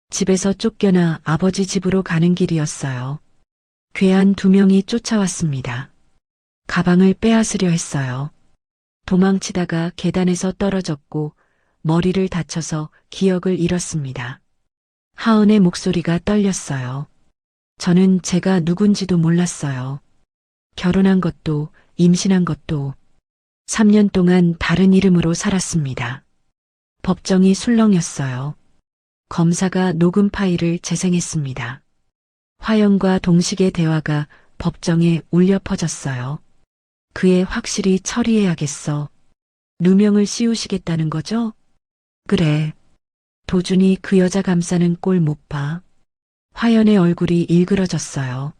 집에서 쫓겨나 아버지 집으로 가는 길이었어요. 괴한 2명이 쫓아왔습니다. 가방을 빼앗으려 했어요. 도망치다가 계단에서 떨어졌고 머리를 다쳐서 기억을 잃었습니다. 하은의 목소리가 떨렸어요. 저는 제가 누군지도 몰랐어요. 결혼한 것도 임신한 것도 3년 동안 다른 이름으로 살았습니다. 법정이 술렁였어요. 검사가 녹음 파일을 재생했습니다. 화연과 동식의 대화가 법정에 울려 퍼졌어요. 그애 확실히 처리해야겠어. 누명을 씌우시겠다는 거죠? 그래. 도준이 그 여자 감싸는 꼴 못 봐. 화연의 얼굴이 일그러졌어요.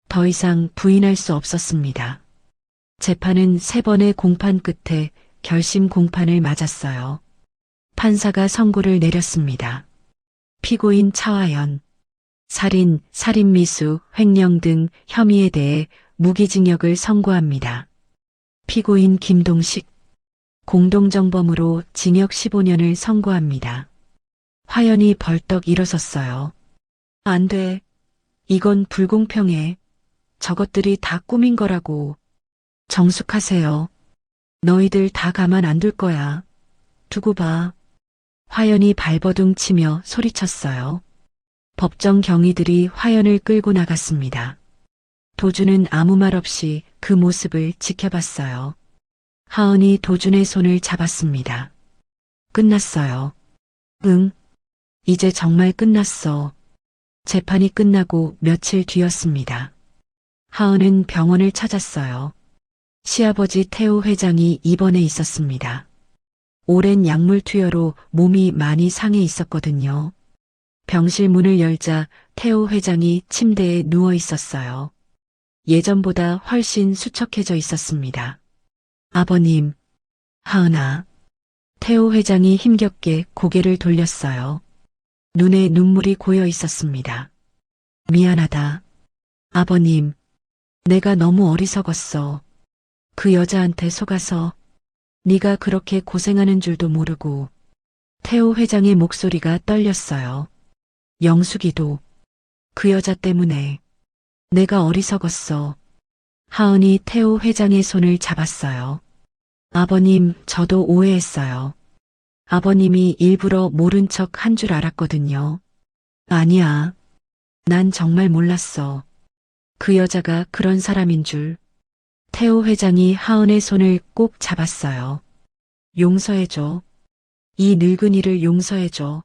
더 이상 부인할 수 없었습니다. 재판은 3번의 공판 끝에 결심 공판을 맞았어요. 판사가 선고를 내렸습니다. 피고인 차화연, 살인, 살인미수, 횡령 등 혐의에 대해 무기징역을 선고합니다. 피고인 김동식, 공동정범으로 징역 15년을 선고합니다. 화연이 벌떡 일어섰어요. 안 돼. 이건 불공평해. 저것들이 다 꾸민 거라고. 정숙하세요. 너희들 다 가만 안 둘 거야. 두고 봐. 화연이 발버둥 치며 소리쳤어요. 법정 경위들이 화연을 끌고 나갔습니다. 도준은 아무 말 없이 그 모습을 지켜봤어요. 하은이 도준의 손을 잡았습니다. 끝났어요. 응, 이제 정말 끝났어. 재판이 끝나고 며칠 뒤였습니다. 하은은 병원을 찾았어요. 시아버지 태호 회장이 입원해 있었습니다. 오랜 약물 투여로 몸이 많이 상해 있었거든요. 병실 문을 열자 태호 회장이 침대에 누워 있었어요. 예전보다 훨씬 수척해져 있었습니다. 아버님, 하은아. 태호 회장이 힘겹게 고개를 돌렸어요. 눈에 눈물이 고여 있었습니다. 미안하다. 아버님, 내가 너무 어리석었어. 그 여자한테 속아서 네가 그렇게 고생하는 줄도 모르고. 태호 회장의 목소리가 떨렸어요. 영숙이도 그 여자 때문에 내가 어리석었어. 하은이 태호 회장의 손을 잡았어요. 아버님, 저도 오해했어요. 아버님이 일부러 모른 척 한 줄 알았거든요. 아니야. 난 정말 몰랐어. 그 여자가 그런 사람인 줄. 태호 회장이 하은의 손을 꼭 잡았어요. 용서해줘. 이 늙은이를 용서해줘.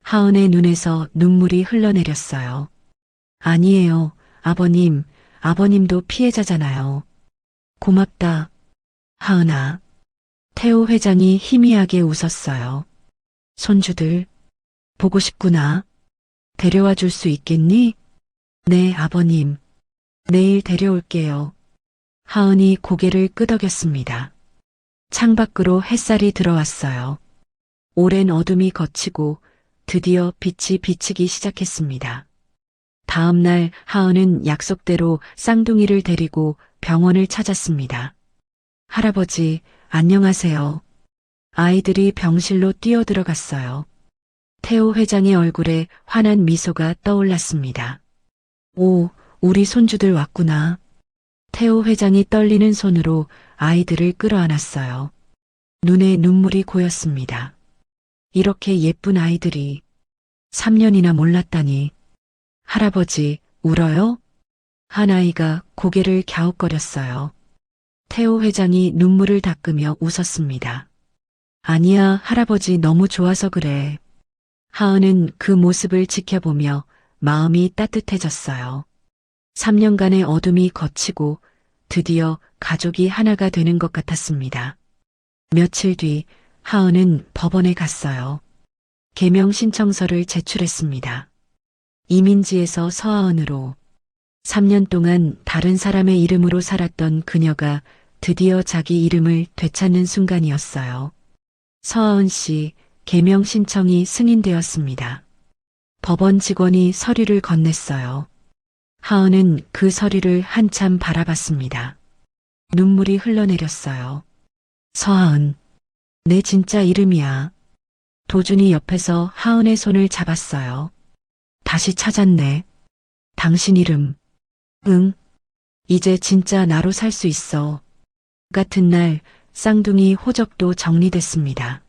하은의 눈에서 눈물이 흘러내렸어요. 아니에요, 아버님. 아버님도 피해자잖아요. 고맙다. 하은아. 태호 회장이 희미하게 웃었어요. 손주들, 보고 싶구나. 데려와 줄 수 있겠니? 네, 아버님. 내일 데려올게요. 하은이 고개를 끄덕였습니다. 창밖으로 햇살이 들어왔어요. 오랜 어둠이 걷히고 드디어 빛이 비치기 시작했습니다. 다음 날 하은은 약속대로 쌍둥이를 데리고 병원을 찾았습니다. 할아버지, 안녕하세요. 아이들이 병실로 뛰어들어갔어요. 태호 회장의 얼굴에 환한 미소가 떠올랐습니다. 오, 우리 손주들 왔구나. 태호 회장이 떨리는 손으로 아이들을 끌어안았어요. 눈에 눈물이 고였습니다. 이렇게 예쁜 아이들이 3년이나 몰랐다니. 할아버지, 울어요? 한 아이가 고개를 갸웃거렸어요. 태호 회장이 눈물을 닦으며 웃었습니다. 아니야, 할아버지 너무 좋아서 그래. 하은은 그 모습을 지켜보며 마음이 따뜻해졌어요. 3년간의 어둠이 걷히고 드디어 가족이 하나가 되는 것 같았습니다. 며칠 뒤 하은은 법원에 갔어요. 개명 신청서를 제출했습니다. 이민지에서 서하은으로 3년 동안 다른 사람의 이름으로 살았던 그녀가 드디어 자기 이름을 되찾는 순간이었어요. 서하은 씨, 개명 신청이 승인되었습니다. 법원 직원이 서류를 건넸어요. 하은은 그 서류를 한참 바라봤습니다. 눈물이 흘러내렸어요. 서하은, 내 진짜 이름이야. 도준이 옆에서 하은의 손을 잡았어요. 다시 찾았네. 당신 이름. 응. 이제 진짜 나로 살 수 있어. 같은 날 쌍둥이 호적도 정리됐습니다.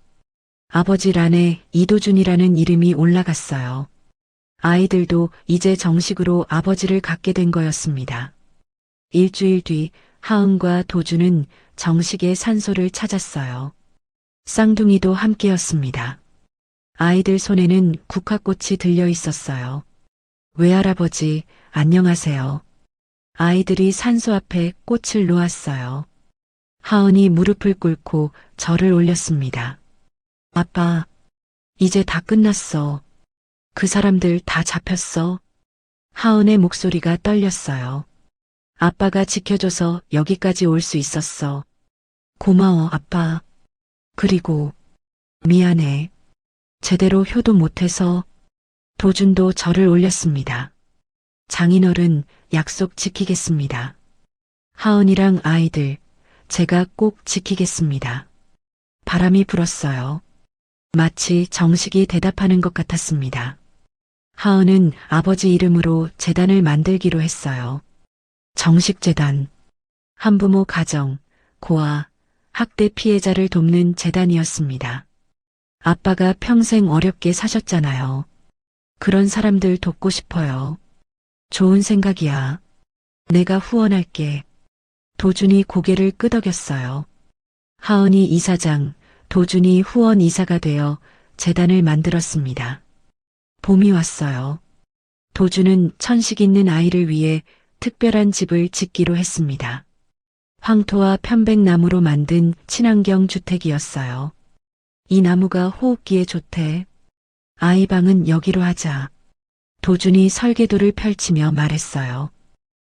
아버지 란에 이도준이라는 이름이 올라갔어요. 아이들도 이제 정식으로 아버지를 갖게 된 거였습니다. 일주일 뒤 하은과 도준은 정식의 산소를 찾았어요. 쌍둥이도 함께였습니다. 아이들 손에는 국화꽃이 들려 있었어요. 외할아버지, 안녕하세요. 아이들이 산소 앞에 꽃을 놓았어요. 하은이 무릎을 꿇고 절을 올렸습니다. 아빠, 이제 다 끝났어. 그 사람들 다 잡혔어. 하은의 목소리가 떨렸어요. 아빠가 지켜줘서 여기까지 올 수 있었어. 고마워, 아빠. 그리고 미안해. 제대로 효도 못해서. 도준도 절을 올렸습니다. 장인어른, 약속 지키겠습니다. 하은이랑 아이들, 제가 꼭 지키겠습니다. 바람이 불었어요. 마치 정식이 대답하는 것 같았습니다. 하은은 아버지 이름으로 재단을 만들기로 했어요. 정식재단, 한부모 가정, 고아, 학대 피해자를 돕는 재단이었습니다. 아빠가 평생 어렵게 사셨잖아요. 그런 사람들 돕고 싶어요. 좋은 생각이야. 내가 후원할게. 도준이 고개를 끄덕였어요. 하은이 이사장, 도준이 후원 이사가 되어 재단을 만들었습니다. 봄이 왔어요. 도준은 천식 있는 아이를 위해 특별한 집을 짓기로 했습니다. 황토와 편백나무로 만든 친환경 주택이었어요. 이 나무가 호흡기에 좋대. 아이 방은 여기로 하자. 도준이 설계도를 펼치며 말했어요.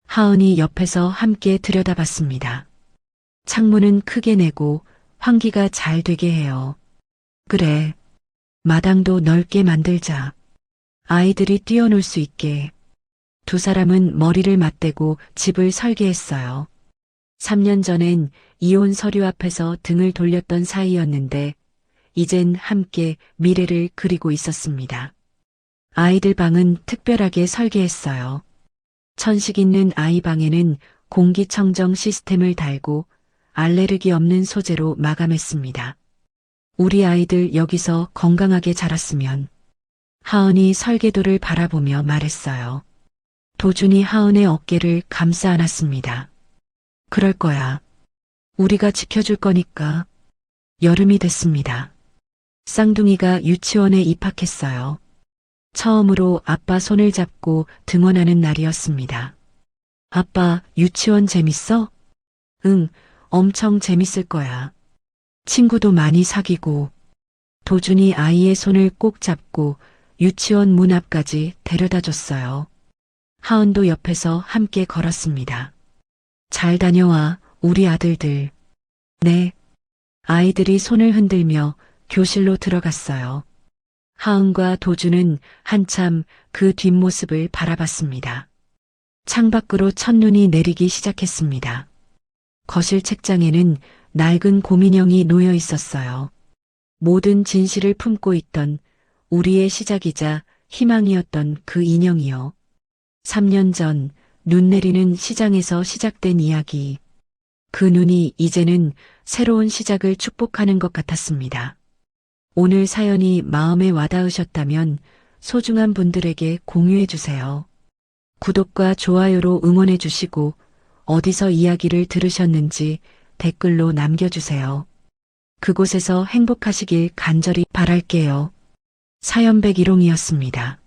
하은이 옆에서 함께 들여다봤습니다. 창문은 크게 내고 환기가 잘 되게 해요. 그래. 마당도 넓게 만들자. 아이들이 뛰어놀 수 있게. 두 사람은 머리를 맞대고 집을 설계했어요. 3년 전엔 이혼 서류 앞에서 등을 돌렸던 사이였는데 이젠 함께 미래를 그리고 있었습니다. 아이들 방은 특별하게 설계했어요. 천식 있는 아이 방에는 공기청정 시스템을 달고 알레르기 없는 소재로 마감했습니다. 우리 아이들 여기서 건강하게 자랐으면. 하은이 설계도를 바라보며 말했어요. 도준이 하은의 어깨를 감싸 안았습니다. 그럴 거야. 우리가 지켜줄 거니까. 여름이 됐습니다. 쌍둥이가 유치원에 입학했어요. 처음으로 아빠 손을 잡고 등원하는 날이었습니다. 아빠, 유치원 재밌어? 응, 엄청 재밌을 거야. 친구도 많이 사귀고. 도준이 아이의 손을 꼭 잡고 유치원 문 앞까지 데려다 줬어요. 하은도 옆에서 함께 걸었습니다. 잘 다녀와, 우리 아들들. 네. 아이들이 손을 흔들며 교실로 들어갔어요. 하은과 도준은 한참 그 뒷모습을 바라봤습니다. 창밖으로 첫눈이 내리기 시작했습니다. 거실 책장에는 낡은 곰인형이 놓여 있었어요. 모든 진실을 품고 있던 우리의 시작이자 희망이었던 그 인형이요. 3년 전 눈 내리는 시장에서 시작된 이야기. 그 눈이 이제는 새로운 시작을 축복하는 것 같았습니다. 오늘 사연이 마음에 와닿으셨다면 소중한 분들에게 공유해 주세요. 구독과 좋아요로 응원해 주시고 어디서 이야기를 들으셨는지 댓글로 남겨주세요. 그곳에서 행복하시길 간절히 바랄게요. 사연백 일홍이었습니다.